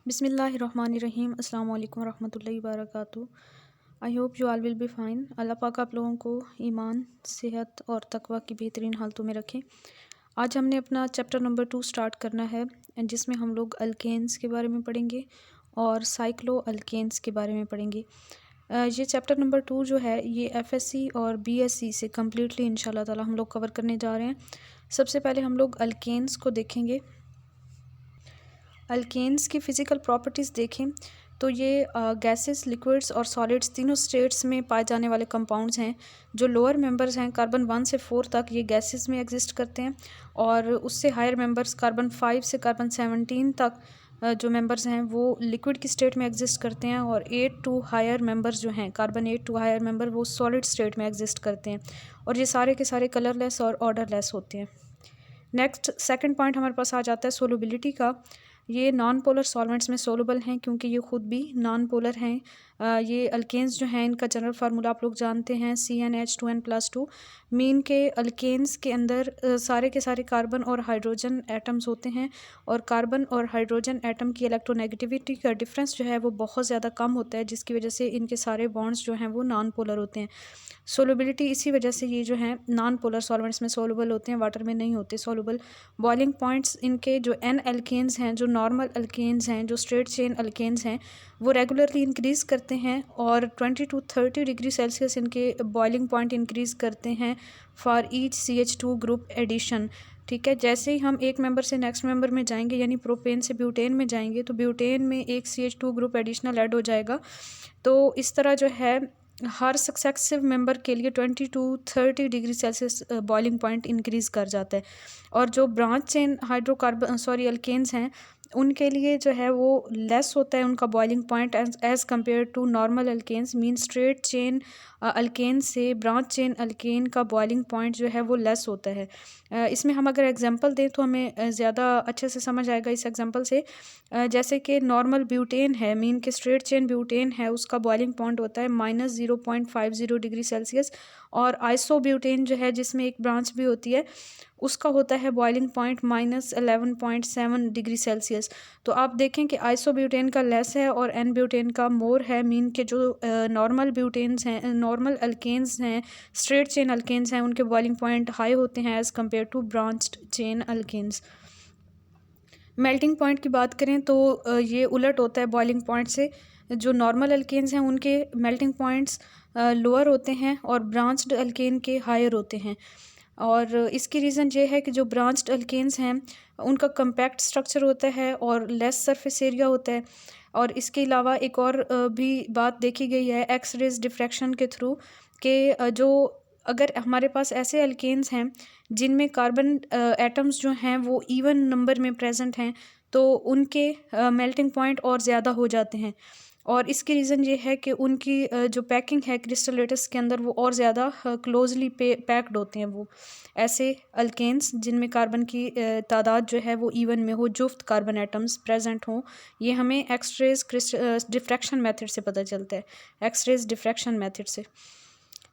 बिस्मिल्लाहिर्रहमानिर्रहीम अस्सलाम वालेकुम रहमतुल्लाहि वबरकातुहू। I hope you all will be fine. Allah पाक आप लोगों को ईमान, सेहत और तकवा की बेहतरीन हालतों में रखें। आज हमने अपना चैप्टर नंबर 2 स्टार्ट करना है, जिसमें हम लोग अल्केन्स के बारे में पढ़ेंगे और साइक्लो अल्केन्स के बारे में पढ़ेंगे। ये चैप्टर नंबर 2 जो है ये एफएससी और बीएससी से कम्प्लीटली इंशाल्लाह ताला हम लोग कवर करने जा रहे हैं। सबसे पहले हम लोग अल्केन्स को देखेंगे। अल्केन्स की फ़िज़िकल प्रॉपर्टीज़ देखें तो ये गैसेस, लिक्विड्स और सॉलिड्स तीनों स्टेट्स में पाए जाने वाले कंपाउंड्स हैं। जो लोअर मेंबर्स हैं कार्बन 1 से 4 तक ये गैसेस में एग्जिस्ट करते हैं, और उससे हायर मेंबर्स कार्बन 5 से कार्बन 17 तक जो मेंबर्स हैं वो लिक्विड की स्टेट में एग्जिस्ट करते हैं, और 8 टू हायर मेंबर्स जो हैं कार्बन 8 टू हायर मेंबर वो सॉलिड स्टेट में एग्जिस्ट करते हैं, और ये सारे के सारे कलरलेस और ऑर्डरलेस होते हैं। नेक्स्ट सेकंड पॉइंट हमारे पास आ जाता है सोलबिलिटी का। ये नॉन पोलर सॉल्वेंट्स में सोलबल हैं क्योंकि ये ख़ुद भी नॉन पोलर हैं। ये अल्केन्स जो हैं इनका जनरल फार्मूला आप लोग जानते हैं, CnH2n+2। मीन के अल्केन्स के अंदर सारे के सारे कार्बन और हाइड्रोजन एटम्स होते हैं, और कार्बन और हाइड्रोजन एटम की इलेक्ट्रोनेगेटिविटी का डिफरेंस जो है वो बहुत ज़्यादा कम होता है, जिसकी वजह से इनके सारे बॉन्ड्स जो हैं वो नॉन पोलर होते हैं। सोलबिलिटी इसी वजह से ये जो हैं नॉन पोलर सॉल्वेंट्स में सोलबल होते हैं, वाटर में नहीं होते सोलबल। बॉइलिंग पॉइंट्स इनके जो एन अल्केन्स हैं, जो नॉर्मल अल्केन्स हैं, जो स्ट्रेट चेन अल्केन्स हैं, वो रेगुलरली इंक्रीज़ करते हैं, और 20 टू 30 डिग्री सेल्सियस इनके बॉइलिंग पॉइंट इंक्रीज़ करते हैं for each CH2 group addition. ठीक है, जैसे ही हम एक मेंबर से नेक्स्ट मेंबर में जाएंगे, यानी प्रोपेन से ब्यूटेन में जाएंगे, तो ब्यूटेन में एक CH2 ग्रुप एडिशनल ऐड हो जाएगा। तो इस तरह जो है हर सक्सेसिव मेंबर के लिए 20 to 30 degree Celsius boiling point increase कर जाता है। और जो ब्रांच चेन अल्केन्स हैं उनके लिए जो है वो लेस होता है उनका boiling point as compare to normal alkanes. Mean straight chain alkane से ब्रांच चेन अल्केन का बॉइलिंग पॉइंट जो है वो लेस होता है। इसमें हम अगर एग्जांपल दें तो हमें ज़्यादा अच्छे से समझ आएगा इस एग्जांपल से। जैसे कि नॉर्मल ब्यूटेन है, मीन के स्ट्रेट चेन ब्यूटेन है, उसका बॉइलिंग पॉइंट होता है -0.50 डिग्री सेल्सियस, और आइसोब्यूटेन जो है जिसमें एक ब्रांच भी होती है उसका होता है बॉइलिंग पॉइंट -11.7 डिग्री सेल्सियस। तो आप देखें कि आइसोब्यूटेन का लेस है और एन ब्यूटेन का मोर है। मीन के जो नॉर्मल ब्यूटेन्स हैं, नॉर्मल अल्केन्स हैं, स्ट्रेट चेन अल्केन्स हैं, उनके बॉइलिंग पॉइंट हाई होते हैं as compare to branched chain alkanes. Melting point की बात करें तो ये उलट होता है बॉइलिंग पॉइंट से। जो नॉर्मल अल्केन्स हैं उनके मेल्टिंग पॉइंट्स लोअर होते हैं, और ब्रांच्ड अल्केन के हायर होते हैं। और इसकी रीज़न ये है कि जो ब्रांच्ड अल्केन्स हैं उनका कम्पैक्ट स्ट्रक्चर होता है और लेस सरफेस एरिया होता है। और इसके अलावा एक और भी बात देखी गई है एक्स रेज डिफ्रैक्शन के थ्रू, कि जो अगर हमारे पास ऐसे अल्केन्स हैं जिनमें कार्बन एटम्स जो हैं वो इवन नंबर में प्रेजेंट हैं, तो उनके मेल्टिंग पॉइंट और ज़्यादा हो जाते हैं। और इसकी रीज़न ये है कि उनकी जो पैकिंग है क्रिस्टलेटस के अंदर वो और ज़्यादा क्लोजली पैक्ड होते हैं वो ऐसे अल्केन्स जिनमें कार्बन की तादाद जो है वो इवन में हो, जुफ्त कार्बन एटम्स प्रेजेंट हों। ये हमें एक्सरेज डिफ्रैक्शन मेथड से पता चलता है, एक्सरेज डिफ्रैक्शन मेथड से।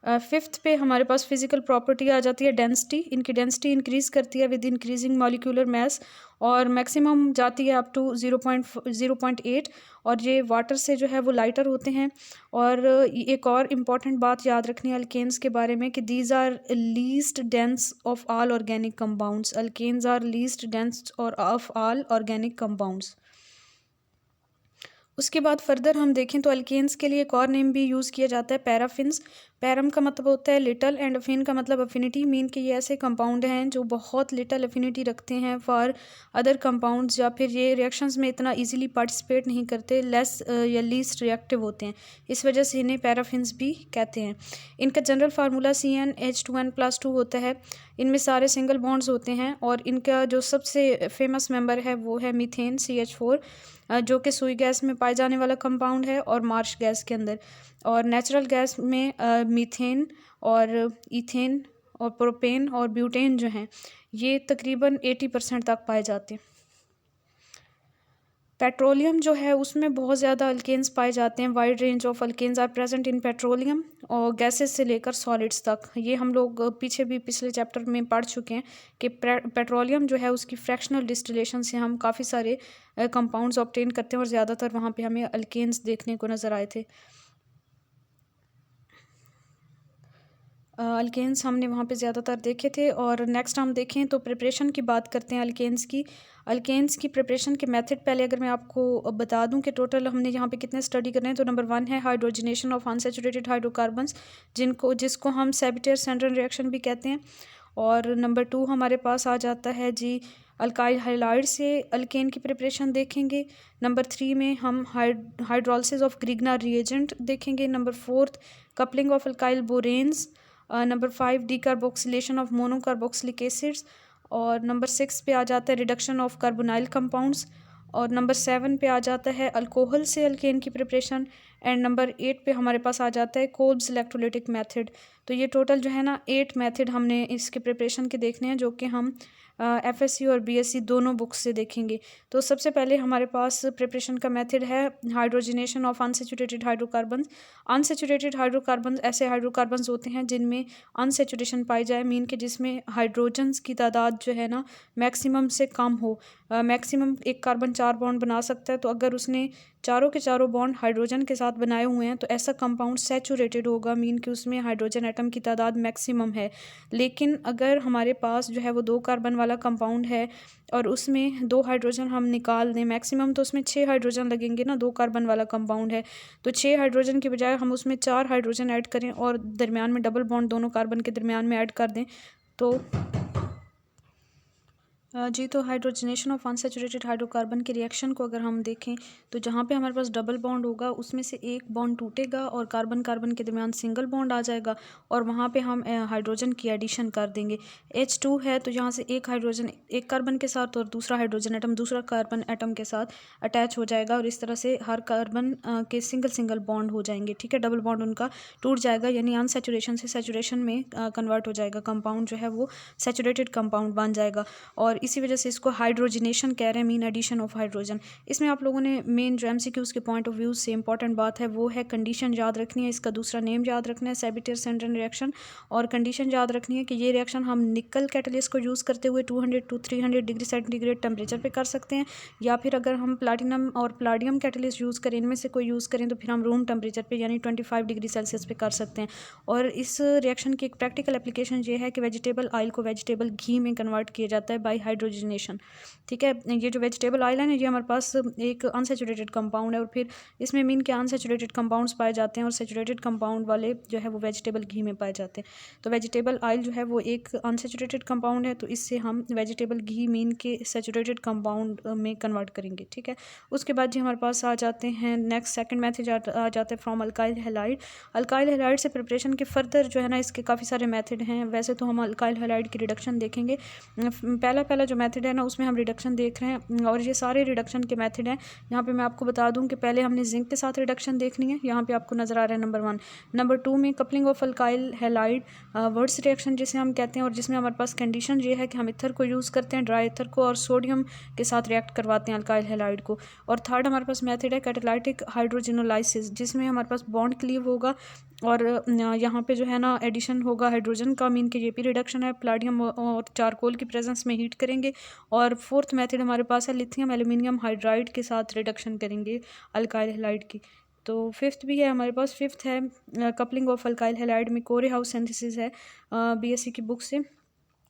फिफ्थ पे हमारे पास फिजिकल प्रॉपर्टी आ जाती है डेंसिटी। इनकी डेंसिटी इंक्रीज़ करती है विद इंक्रीजिंग मॉलिक्यूलर मास, और मैक्सिमम जाती है अप टू 0.8, और ये वाटर से जो है वो लाइटर होते हैं। और एक और इम्पॉर्टेंट बात याद रखनी है अल्केन्स के बारे में कि these are least dense of all organic compounds. Alkanes are least dense और ऑफ ऑल ऑर्गेनिक कंपाउंड्स। उसके बाद फर्दर हम देखें तो अल्केन्स के लिए एक और नेम भी यूज़ किया जाता है, पैराफिन्स। पैरम का मतलब होता है लिटल, एंड अफिन का मतलब अफिनिटी। मीन कि ये ऐसे कंपाउंड हैं जो बहुत लिटल अफिनिटी रखते हैं फॉर अदर कंपाउंड्स, या फिर ये रिएक्शंस में इतना इजीली पार्टिसिपेट नहीं करते, लेस या लीस्ट रिएक्टिव होते हैं, इस वजह से इन्हें पैराफिन्स भी कहते हैं। इनका जनरल फार्मूला CnH2n+2 होता है। इनमें सारे सिंगल बॉन्ड्स होते हैं, और इनका जो सबसे फेमस मेंबर है वो है मीथेन CH4, जो कि सुई गैस में पाए जाने वाला कंपाउंड है और मार्श गैस के अंदर। और नेचुरल गैस में मीथेन और इथेन और प्रोपेन और ब्यूटेन जो हैं ये तकरीबन 80% तक पाए जाते हैं। पेट्रोलियम जो है उसमें बहुत ज़्यादा अल्केन्स पाए जाते हैं। Wide range of alkanes are present in petroleum, और गैसेस से लेकर सॉलिड्स तक। ये हम लोग पीछे भी पिछले चैप्टर में पढ़ चुके हैं कि पेट्रोलियम जो है उसकी फ्रैक्शनल डिस्टिलेशन से हम काफ़ी सारे कंपाउंड्स ऑब्टेन करते हैं, और ज़्यादातर वहाँ पे हमें अल्केन्स देखने को नज़र आए थे। अल्केन्स हमने वहाँ पे ज़्यादातर देखे थे। और नेक्स्ट हम देखें तो प्रिपरेशन की बात करते हैं अल्केन्स की। अल्केन्स की प्रिपरेशन के मेथड पहले अगर मैं आपको बता दूं कि टोटल हमने यहाँ पे कितने स्टडी करने हैं, तो नंबर 1 है हाइड्रोजनेशन ऑफ अनसैचुरेटेड हाइड्रोकार्बन्स, जिसको हम सेबिटियर-सेंड्रन रिएक्शन भी कहते हैं। और नंबर 2 हमारे पास आ जाता है जी अल्काइल हैलाइड से अल्केन की प्रिपरेशन देखेंगे। नंबर 3 में हम हाइड्रोलिसिस ऑफ ग्रिग्ना रिएजेंट देखेंगे। Number 4 coupling of alkyl बोरेन्स। Number 5 decarboxylation of monocarboxylic acids. और नंबर 6 पे आ जाता है रिडक्शन ऑफ कार्बोनाइल कंपाउंड्स। और नंबर 7 पे आ जाता है अल्कोहल से अल्केन की प्रिपरेशन। एंड नंबर 8 पे हमारे पास आ जाता है कोल्ब्स इलेक्ट्रोलिटिक मेथड। तो ये टोटल जो है ना 8 मेथड हमने इसके प्रिपरेशन के देखने हैं, जो कि हम एफएससी और बीएससी दोनों बुक्स से देखेंगे। तो सबसे पहले हमारे पास प्रिपरेशन का मेथड है hydrogenation of unsaturated hydrocarbons. Unsaturated hydrocarbons ऐसे हाइड्रोकार्बन्स होते हैं जिनमें अनसैचुरेशन पाई जाए, मीन के जिसमें हाइड्रोजन्स की तादाद जो है ना मैक्सिमम से कम हो। मैक्सिमम एक कार्बन 4 बॉन्ड बना सकता है, तो अगर उसने चारों के चारों बॉन्ड हाइड्रोजन के साथ बनाए हुए हैं तो ऐसा कंपाउंड सैचुरेटेड होगा, मीन कि उसमें हाइड्रोजन एटम की तादाद मैक्सिमम है। लेकिन अगर हमारे पास जो है वो 2 कार्बन वाला कंपाउंड है और उसमें 2 हाइड्रोजन हम निकाल दें, मैक्सिमम तो उसमें 6 हाइड्रोजन लगेंगे ना, 2 कार्बन वाला कंपाउंड है, तो 6 हाइड्रोजन के बजाय हम उसमें 4 हाइड्रोजन ऐड करें और दरमियान में डबल बॉन्ड दोनों कार्बन के दरमियान में ऐड कर दें तो जी, तो हाइड्रोजनेशन ऑफ अनसैचुरेटेड हाइड्रोकार्बन के रिएक्शन को अगर हम देखें तो जहाँ पे हमारे पास डबल बॉन्ड होगा उसमें से एक बॉन्ड टूटेगा और कार्बन कार्बन के दरमियान सिंगल बॉन्ड आ जाएगा, और वहाँ पे हम हाइड्रोजन की एडिशन कर देंगे। H2 है तो यहाँ से एक हाइड्रोजन एक कार्बन के साथ और दूसरा हाइड्रोजन एटम दूसरा कार्बन एटम के साथ अटैच हो जाएगा, और इस तरह से हर कार्बन के सिंगल बॉन्ड हो जाएंगे। ठीक है, डबल बॉन्ड उनका टूट जाएगा, यानी अनसैचुरेशन से सैचुरेशन में कन्वर्ट हो जाएगा। कंपाउंड जो है वो सैचुरेटेड कंपाउंड बन जाएगा, और इसी वजह से इसको हाइड्रोजनेशन कह रहे हैं, मीन एडिशन ऑफ हाइड्रोजन। इसमें आप लोगों ने मेन जो एमसीक्यूज के पॉइंट ऑफ व्यू से इंपॉर्टेंट बात है वो है कंडीशन याद रखनी है, इसका दूसरा नेम याद रखना है सेबिटियर-सेंड्रन रिएक्शन, और कंडीशन याद रखनी है कि ये रिएक्शन हम निकल कैटलिस्ट को यूज़ करते हुए 200 to 300 डिग्री सेंटीग्रेड टेम्परेचर पे कर सकते हैं, या फिर अगर हम प्लाटिनम और प्लाडियम कैटलिस्ट यूज़ करें, इनमें से कोई यूज़ करें तो फिर हम रूम टेम्परेचर पे यानी 25 डिग्री सेल्सियस पे कर सकते हैं। और इस रिएक्शन की एक प्रैक्टिकल एप्लीकेशन ये है कि वेजिटेबल ऑयल को वेजिटेबल घी में कन्वर्ट किया जाता है बाई हाइड्रोजनेशन। ठीक है, ये जो वेजिटेबल ऑयल है ना, ये हमारे पास एक अनसैचुरेटेड कंपाउंड है, और फिर इसमें मीन के अनसैचुरेटेड कंपाउंड्स पाए जाते हैं और सैचुरेटेड कंपाउंड वाले जो है वो वेजिटेबल घी में पाए जाते हैं। तो वेजिटेबल ऑयल जो है वो एक अनसैचुरेटेड कंपाउंड है, तो इससे हम वेजिटेबल घी मीन के सैचुरेटेड कंपाउंड में कन्वर्ट करेंगे। ठीक है, उसके बाद जी हमारे पास आ जाते हैं नेक्स्ट सेकंड मेथड आ जाता है from alkyl halide. Alkyl halide से प्रिपरेशन के फर्दर जो है ना इसके काफ़ी सारे मेथड हैं। वैसे तो हम अल्काइल हैलाइड की रिडक्शन देखेंगे, पहला जो मेथड है ना उसमें हम रिडक्शन देख रहे हैं, और ये सारे रिडक्शन के मेथड हैं। यहाँ पे मैं आपको बता दूं कि पहले हमने जिंक के साथ रिडक्शन देखनी है, यहाँ पे आपको नज़र आ रहा है नंबर 1। नंबर 2 में coupling of alkyl halide words reaction जिसे हम कहते हैं, और जिसमें हमारे पास कंडीशन ये है कि हम ईथर को यूज़ करते हैं, ड्राई ईथर को, और सोडियम के साथ रिएक्ट करवाते हैं अल्काइल हैलाइड को। और थर्ड हमारे पास मेथड है कैटालाइटिक हाइड्रोजिनोलाइसिस, जिसमें हमारे पास बॉन्ड क्लीव होगा और यहाँ पे जो है ना एडिशन होगा हाइड्रोजन का, मीन के ये भी रिडक्शन है, प्लाडियम और चारकोल की प्रेजेंस में हीट करेंगे। और फोर्थ मेथड हमारे पास है लिथियम एल्यूमिनियम हाइड्राइड के साथ रिडक्शन करेंगे अल्काइल हैलाइड की। तो फिफ्थ भी है हमारे पास, फिफ्थ है कपलिंग ऑफ अल्काइल हैलाइड में कोरे हाउस सिंथेसिस है बीएससी की बुक से,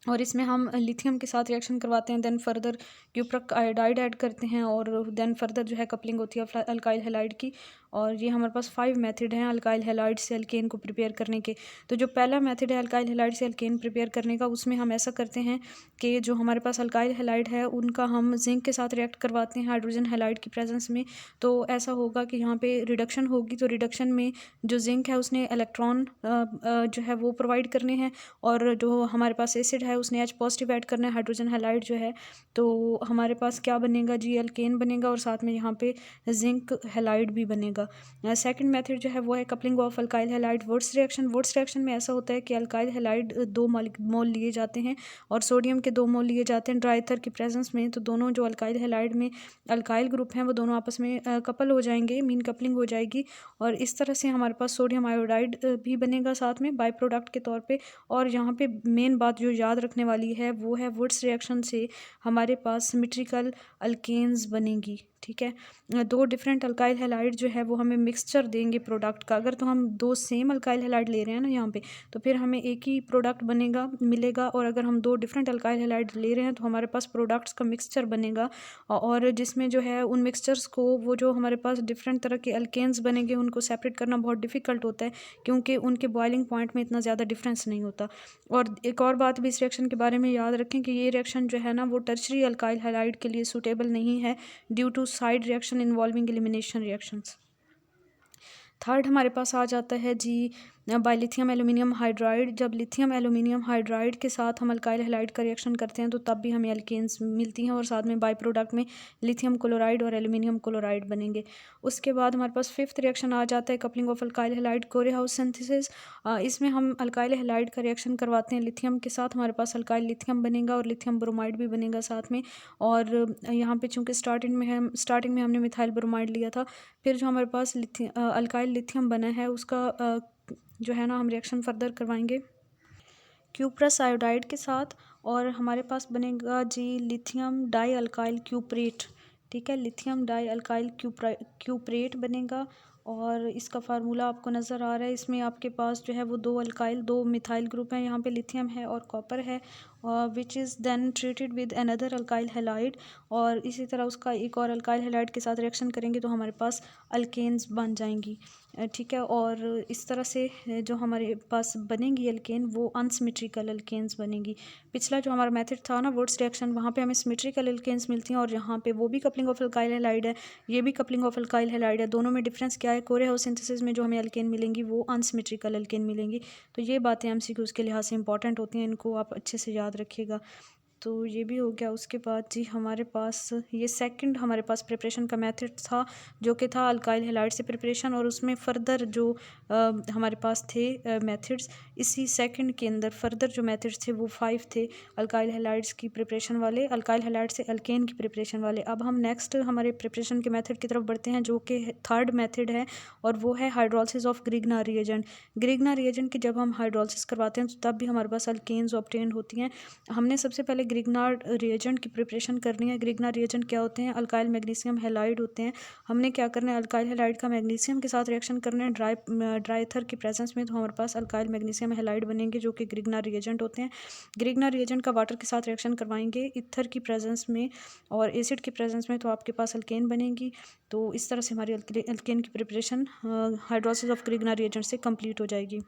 और इसमें हम लिथियम के साथ रिएक्शन करवाते हैं, देन फर्दर क्यूप्रक आयोडाइड ऐड करते हैं, और देन फर्दर जो है कपलिंग होती है अल्काइल हैलाइड की। और ये हमारे पास 5 मेथड हैं अल्काइल हैलाइड से अल्केन को प्रिपेयर करने के। तो जो पहला मेथड है अल्काइल हैलाइड से अल्केन प्रिपेयर करने का, उसमें हम ऐसा करते हैं कि जो हमारे पास अल्काइल हैलाइड है उनका हम जिंक के साथ रिएक्ट करवाते हैं हाइड्रोजन हैलाइड की प्रेजेंस में। तो ऐसा होगा कि यहाँ पे रिडक्शन होगी, तो रिडक्शन में जो जिंक है उसने इलेक्ट्रॉन जो है वो प्रोवाइड करने हैं, और जो हमारे पास एसिड है है उसने H पॉजिटिव ऐड करना है, हाइड्रोजन हैलाइड जो है, तो हमारे पास क्या बनेगा जी, एल्केन बनेगा और साथ में यहाँ पे जिंक हैलाइड भी बनेगा। सेकंड मेथड जो है वो है coupling of alkyl halide Wurtz reaction. Wurtz reaction में ऐसा होता है कि अल्काइल हैलाइड 2 मोल लिए जाते हैं और सोडियम के 2 मोल लिए जाते हैं ड्राई ईथर की प्रेजेंस में, तो दोनों जो अल्काइल हैलाइड में अल्काइल ग्रुप हैं वो दोनों आपस में कपल हो जाएंगे, मीन कपलिंग हो जाएगी और इस तरह से हमारे पास सोडियम आयोडाइड भी बनेगा साथ में बाई प्रोडक्ट के तौर पे। और यहाँ पे मेन बात जो याद रखने वाली है वो है वुड्स रिएक्शन से हमारे पास सिमेट्रिकल अल्केन्स बनेंगी, ठीक है। 2 डिफरेंट अल्काइल हैलाइड जो है वो हमें मिक्सचर देंगे प्रोडक्ट का। अगर तो हम 2 सेम अल्काइल हैलाइड ले रहे हैं ना यहाँ पे, तो फिर हमें एक ही प्रोडक्ट बनेगा मिलेगा, और अगर हम 2 डिफरेंट अल्काइल हैलाइड ले रहे हैं तो हमारे पास प्रोडक्ट्स का मिक्सचर बनेगा और जिसमें जो है उन मिक्सचर्स को वो जो हमारे पास डिफरेंट तरह के अल्केन्स बनेंगे उनको सेपरेट करना बहुत डिफिकल्ट होता है क्योंकि उनके बॉइलिंग पॉइंट में इतना ज़्यादा डिफरेंस नहीं होता। और एक और बात भी इस रिएक्शन के बारे में याद रखें कि ये रिएक्शन जो है ना वो टर्शरी अल्काइल हैलाइड के लिए सूटेबल नहीं है due to side reaction involving elimination reactions. Third हमारे पास आ जाता है जी बाई लिथियम एल्यूमिनियम हाइड्राइड। जब लिथियम एल्यूमिनियम हाइड्राइड के साथ हम अल्काइल हैलाइड का रिएक्शन करते हैं तो तब भी हमें अल्केन्स मिलती हैं और साथ में बाई प्रोडक्ट में लिथियम क्लोराइड और एल्यूमिनियम क्लोराइड बनेंगे। उसके बाद हमारे पास फिफ्थ रिएक्शन आ जाता है coupling of alkyl halide Corey House synthesis. इसमें हम अल्काइल हैलाइड का रिएक्शन करवाते हैं लिथियम के साथ, हमारे पास अल्काइल लिथियम बनेगा और लिथियम ब्रोमाइड भी बनेगा साथ में। और यहाँ पे चूँकि स्टार्टिंग में हमने मिथाइल ब्रोमाइड लिया था, फिर जो हमारे पास अल्काइल लिथियम बना है उसका जो है ना हम रिएक्शन फर्दर करवाएंगे क्यूप्रस आयोडाइड के साथ और हमारे पास बनेगा जी लिथियम डाई अल्काइल क्यूप्रेट, ठीक है। लिथियम डाई अल्काइल क्यूप्रेट बनेगा और इसका फार्मूला आपको नज़र आ रहा है। इसमें आपके पास जो है वो 2 मिथाइल ग्रुप हैं, यहाँ पे लिथियम है और कॉपर है, which is then treated with another alkyl halide और इसी तरह उसका एक और अल्काइल हैलाइड के साथ रिएक्शन करेंगे तो हमारे पास अल्केन्स बन जाएंगी, ठीक है। और इस तरह से जो हमारे पास बनेंगी अल्केन वो अनसिमेट्रिकल अल्केन्स बनेंगी। पिछला जो हमारा मेथड था ना वुड्स रिएक्शन, वहाँ पे हमें सिमेट्रिकल अल्केन्स मिलती हैं और यहाँ पे वो भी कपलिंग ऑफ अल्काइल हैलाइड है, ये भी कपलिंग ऑफ अल्काइल हैलाइड है। दोनों में डिफरेंस क्या है, कोरेहाउस सिंथेसिस में जो हमें अल्केन मिलेंगी वो अनसिमेट्रिकल अल्केन मिलेंगी। तो ये बातें एमसीक्यूज़ के लिहाज से इंपॉर्टेंट होती हैं, इनको आप अच्छे से याद रखिएगा। तो ये भी हो गया। उसके बाद जी हमारे पास ये सेकंड हमारे पास प्रिपरेशन का मेथड था जो कि था अल्काइल हैलाइड से प्रिपरेशन, और उसमें फ़र्दर जो हमारे पास थे मेथड्स, इसी सेकंड के अंदर फ़र्दर जो मेथड्स थे वो 5 थे अल्काइल हैलाइड्स की प्रिपरेशन वाले, अल्काइल हैलाइड से अल्केन की प्रिपरेशन वाले। अब हम नेक्स्ट हमारे प्रिपरेशन के मेथड की तरफ बढ़ते हैं जो कि थर्ड मेथड है और वो है हाइड्रोलिसिस ऑफ ग्रिग्नार रिएजेंट। ग्रिग्नार रिएजेंट की जब हम हाइड्रोलिसिस करवाते हैं तो तब भी हमारे पास अल्केन्स ऑब्टेन होती हैं। हमने सबसे पहले ग्रिग्नार रिएजेंट की प्रिपरेशन करनी है। ग्रिग्नार रिएजेंट क्या होते हैं, अल्काइल मैग्नीशियम हैलाइड होते हैं। हमने क्या करना है, अल्काइल हैलाइड का मैग्नीशियम के साथ रिएक्शन करना है ड्राई ईथर की प्रेजेंस में, तो हमारे पास अल्काइल मैग्नीशियम हैलाइड बनेंगे जो कि ग्रिग्नार रिएजेंट होते हैं। ग्रिग्नार रिएजेंट का वाटर के साथ रिएक्शन करवाएंगे ईथर की प्रेजेंस में और एसिड की प्रेजेंस में, तो आपके पास अल्केन बनेगी। तो इस तरह से हमारी अल्केन की प्रिपरेशन हाइड्रोलिसिस ऑफ ग्रिग्नार रिएजेंट से कंप्लीट हो जाएगी।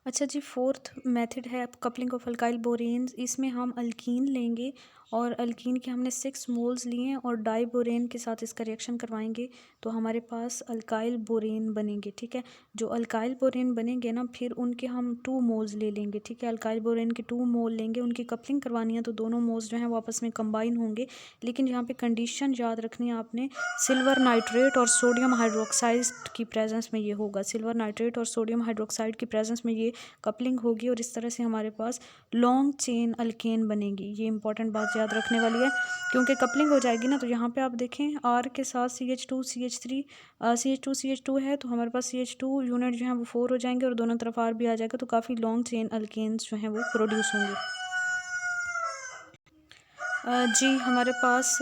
अच्छा जी, फोर्थ मेथड है कपलिंग ऑफ अल्काइल बोरेन्स। इसमें हम अल्कीन लेंगे और अल्कीन के हमने 6 मोल्स लिए हैं और डाई बोरेन के साथ इसका रिएक्शन करवाएंगे तो हमारे पास अल्काइल बोरेन बनेंगे, ठीक है। जो अल्काइल बोरेन बनेंगे ना फिर उनके हम 2 मोल्स ले लेंगे, ठीक है। अल्काइल बोरेन के 2 मोल लेंगे, उनकी कपलिंग करवानी है तो दोनों मोल्स जो हैं वो आपस में कंबाइन होंगे, लेकिन यहाँ पे कंडीशन याद रखनी है आपने, सिल्वर नाइट्रेट और सोडियम हाइड्रोक्साइड की प्रेजेंस में ये होगा। सिल्वर नाइट्रेट और सोडियम हाइड्रोक्साइड की प्रेजेंस में ये कपलिंग होगी और इस तरह से हमारे पास लॉन्ग चेन अल्केन बनेगी। ये इंपॉर्टेंट बात याद रखने वाली है क्योंकि कपलिंग हो जाएगी ना, तो यहाँ पे आप देखें आर के साथ CH2 CH3 CH2 है तो हमारे पास CH2 यूनिट जो है वो 4 हो जाएंगे और दोनों तरफ आर भी आ जाएगा, तो काफ़ी लॉन्ग चेन अल्केन्स जो हैं वो प्रोड्यूस होंगे। जी हमारे पास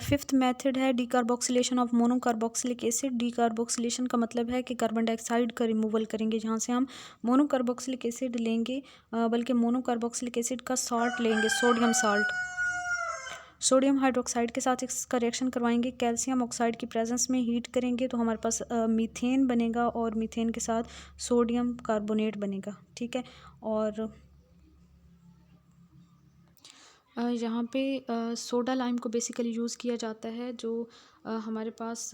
फिफ्थ मेथड है decarboxylation of monocarboxylic acid. Decarboxylation का मतलब है कि कार्बन डाइऑक्साइड का रिमूवल करेंगे, जहाँ से हम मोनोकार्बोक्सिलिक एसिड लेंगे बल्कि मोनोकार्बोक्सिलिक एसिड का साल्ट लेंगे, सोडियम साल्ट। सोडियम हाइड्रोक्साइड के साथ इसका रिएक्शन करवाएंगे, कैल्शियम ऑक्साइड की प्रेजेंस में हीट करेंगे तो हमारे पास मीथेन बनेगा और मीथेन के साथ सोडियम कार्बोनेट बनेगा, ठीक है। और यहाँ पे सोडा लाइम को बेसिकली यूज़ किया जाता है जो हमारे पास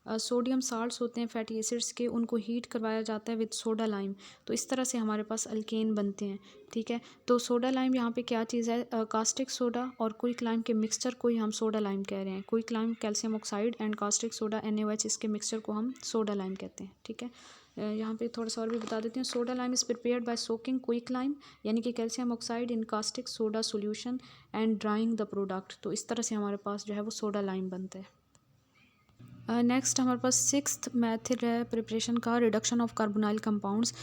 सोडियम साल्ट्स होते हैं फैटी एसिड्स के, उनको हीट करवाया जाता है विद सोडा लाइम। तो इस तरह से हमारे पास अल्केन बनते हैं। ठीक है, तो सोडा लाइम यहाँ पे क्या चीज़ है, कास्टिक सोडा और क्विक लाइम के मिक्सचर को ही हम सोडा लाइम कह रहे हैं। Quick lime calcium oxide and caustic soda NaOH, इसके मिक्सचर को हम सोडा लाइम कहते हैं। ठीक है, यहाँ पे थोड़ा सा और भी बता देते हैं। Soda lime is prepared by soaking quick lime यानी कि calcium oxide in caustic soda solution and drawing the product. तो इस तरह से हमारे पास जो है वो सोडा लाइम बनता है। नेक्स्ट हमारे पास सिक्स्थ मेथड है प्रिपरेशन का, reduction of carbonyl compounds.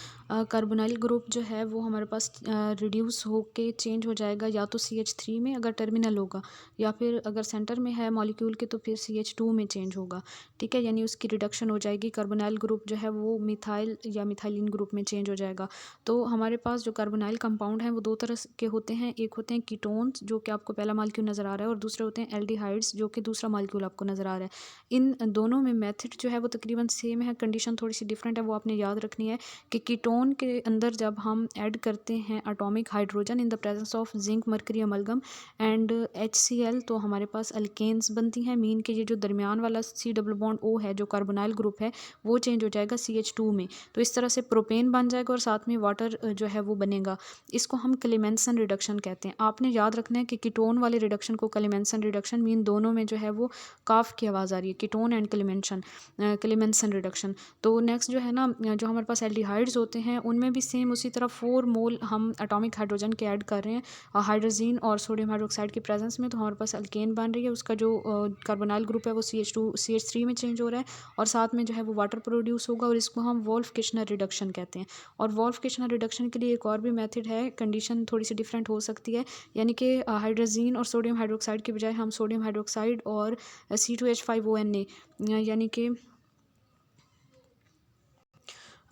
Carbonyl group जो है वो हमारे पास रिड्यूस होके चेंज हो जाएगा या तो CH3 में अगर टर्मिनल होगा, या फिर अगर सेंटर में है मॉलिक्यूल के तो फिर CH2 में चेंज होगा। ठीक है, यानी उसकी रिडक्शन हो जाएगी। कार्बोनाइल ग्रुप जो है वो मिथाइल या मिथाइलिन ग्रुप में चेंज हो जाएगा। तो हमारे पास जो कार्बोनाइल कंपाउंड हैं वो दो तरह के होते हैं। एक होते हैं कीटोन्स जो कि आपको पहला मॉलिक्यूल नज़र आ रहा है, और दूसरे होते हैं एल्डिहाइड्स जो कि दूसरा मॉलिक्यूल आपको नज़र आ रहा है। इन दोनों में मेथड जो है वो तकरीबन सेम है, कंडीशन थोड़ी सी डिफरेंट है, वो आपने याद रखनी है कि कीटोन के अंदर जब हम ऐड करते हैं atomic hydrogen in the presence of zinc mercury amalgam and HCl, तो हमारे पास अल्केन्स बनती हैं। मीन के ये जो दरमियान वाला C डबल बॉन्ड O है जो कार्बोनाइल ग्रुप है वो चेंज हो जाएगा CH2 में। तो इस तरह से प्रोपेन बन जाएगा और साथ में वाटर जो है वो बनेगा। इसको हम क्लेमेंसन रिडक्शन कहते हैं। आपने याद रखना है कि कीटोन वाले रिडक्शन को क्लेमेंसन रिडक्शन, मीन दोनों में जो है वो काफ की आवाज़ आ रही है, कीटोन एंड क्लेमेंसन रिडक्शन। तो नेक्स्ट जो है ना, जो हमारे पास एल्डिहाइड्स होते हैं उनमें भी सेम उसी तरह 4 मोल हम एटॉमिक हाइड्रोजन के ऐड कर रहे हैं हाइड्रोजीन और सोडियम हाइड्रोक्साइड की प्रेजेंस में, तो हमारे पास अल्केन बन रही है। उसका जो कार्बोनाइल ग्रुप है वो CH3 में चेंज हो रहा है और साथ में जो है वो वाटर प्रोड्यूस होगा, और इसको हम वोल्फ किशनर रिडक्शन कहते हैं। और वोल्फ किशनर रिडक्शन के लिए एक और भी मेथड है, कंडीशन थोड़ी सी डिफरेंट हो सकती है, यानी कि हाइड्रोजीन और सोडियम हाइड्रोक्साइड के बजाय हम सोडियम हाइड्रोक्साइड और C2H5ONA यानी कि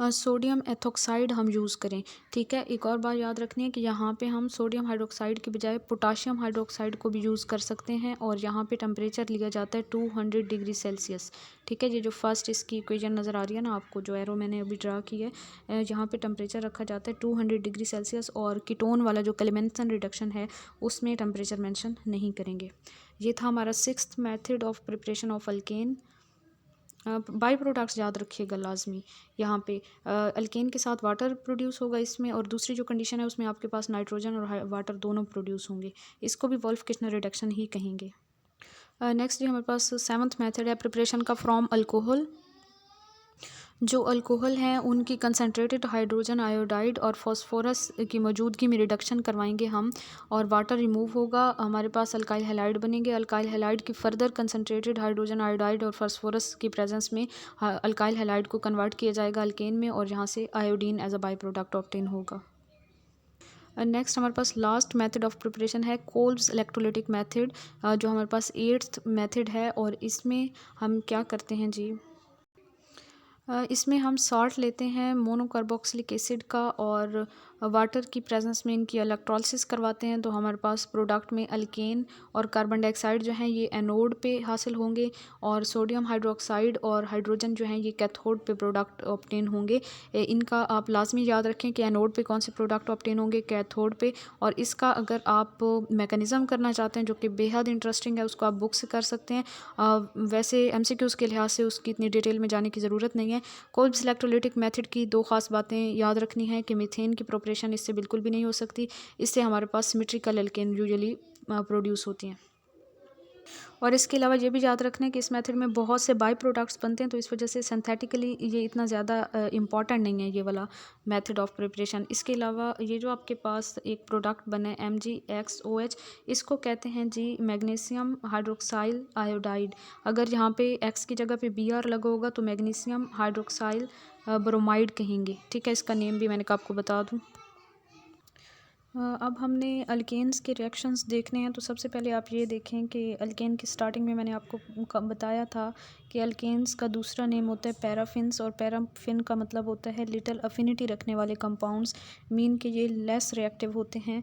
सोडियम एथोक्साइड हम यूज़ करें। ठीक है, एक और बात याद रखनी है कि यहाँ पे हम सोडियम हाइड्रोक्साइड के बजाय पोटाशियम हाइड्रोक्साइड को भी यूज़ कर सकते हैं, और यहाँ पे टेम्परेचर लिया जाता है 200 डिग्री सेल्सियस। ठीक है, ये जो फर्स्ट इसकी इक्वेशन नज़र आ रही है ना आपको, जो एरो मैंने अभी ड्रा की है, यहाँ पे टेम्परेचर रखा जाता है 200 डिग्री सेल्सियस, और कीटोन वाला जो क्लेमेंसन रिडक्शन है उसमें टेम्परेचर मेंशन नहीं करेंगे। ये था हमारा sixth method of preparation of alkane. By products याद रखिएगा लाजमी। यहाँ पे अल्केन के साथ वाटर प्रोड्यूस होगा इसमें, और दूसरी जो कंडीशन है उसमें आपके पास नाइट्रोजन और वाटर दोनों प्रोड्यूस होंगे। इसको भी वोल्फ किशनर रिडक्शन ही कहेंगे। नेक्स्ट हमारे पास सेवन्थ मेथड है प्रिपरेशन का फ्रॉम अल्कोहल। जो अल्कोहल हैं उनकी कंसनट्रेटेड हाइड्रोजन आयोडाइड और फॉस्फोरस की मौजूदगी में रिडक्शन करवाएंगे हम, और वाटर रिमूव होगा, हमारे पास अल्काइल हैलाइड बनेंगे। अल्काइल हैलाइड की फर्दर कंसनट्रेटेड हाइड्रोजन आयोडाइड और फॉस्फोरस की प्रेजेंस में अल्काइल हैलाइड को कन्वर्ट किया जाएगा अल्केन में, और यहाँ से iodine as a by product obtain होगा। नेक्स्ट हमारे पास लास्ट मेथड ऑफ प्रिपरेशन है कोल्ब्स इलेक्ट्रोलिटिक मेथड, जो हमारे पास 8th मेथड है, और इसमें हम क्या करते हैं जी, इसमें हम सॉल्ट लेते हैं मोनोकार्बोक्सिलिक एसिड का, और वाटर की प्रेजेंस में इनकी इलेक्ट्रोलिसिस करवाते हैं, तो हमारे पास प्रोडक्ट में अल्केन और कार्बन डाइऑक्साइड जो हैं ये एनोड पे हासिल होंगे, और सोडियम हाइड्रोक्साइड और हाइड्रोजन जो हैं ये कैथोड पे प्रोडक्ट ऑब्टेन होंगे। इनका आप लाजमी याद रखें कि एनोड पे कौन से प्रोडक्ट ऑब्टेन होंगे, कैथोड पे। और इसका अगर आप मैकेनिज़्म करना चाहते हैं जो कि बेहद इंटरेस्टिंग है, उसको आप बुक से कर सकते हैं। वैसे MCQs के लिहाज से उसकी इतनी डिटेल में जाने की ज़रूरत नहीं है। कोल्ब्स इलेक्ट्रोलिटिक मेथड की 2 खास बातें याद रखनी है कि मीथेन की प्रिपरेशन इससे बिल्कुल भी नहीं हो सकती, इससे हमारे पास सिमेट्रिकल एल्केन यूजुअली प्रोड्यूस होती हैं। और इसके अलावा ये भी याद रखना है कि इस मेथड में बहुत से बाई प्रोडक्ट्स बनते हैं, तो इस वजह से सिंथेटिकली ये इतना ज़्यादा इम्पॉर्टेंट नहीं है ये वाला मेथड ऑफ प्रिपरेशन। इसके अलावा ये जो आपके पास एक प्रोडक्ट बना है MgXOH, इसको कहते हैं जी मैग्नीशियम हाइड्रोक्साइल आयोडाइड। अगर यहाँ पे X की जगह पे Br लगा होगा तो मैग्नीशियम हाइड्रोक्साइल ब्रोमाइड कहेंगे। ठीक है, इसका नेम भी मैंने आपको बता दूँ। अब हमने अल्केन्स के रिएक्शंस देखने हैं, तो सबसे पहले आप ये देखें कि अल्केन की स्टार्टिंग में मैंने आपको बताया था कि अल्केन्स का दूसरा नेम होता है पैराफिन्स, और पैराफिन का मतलब होता है लिटिल अफिनिटी रखने वाले कंपाउंड्स। मीन कि ये लेस रिएक्टिव होते हैं,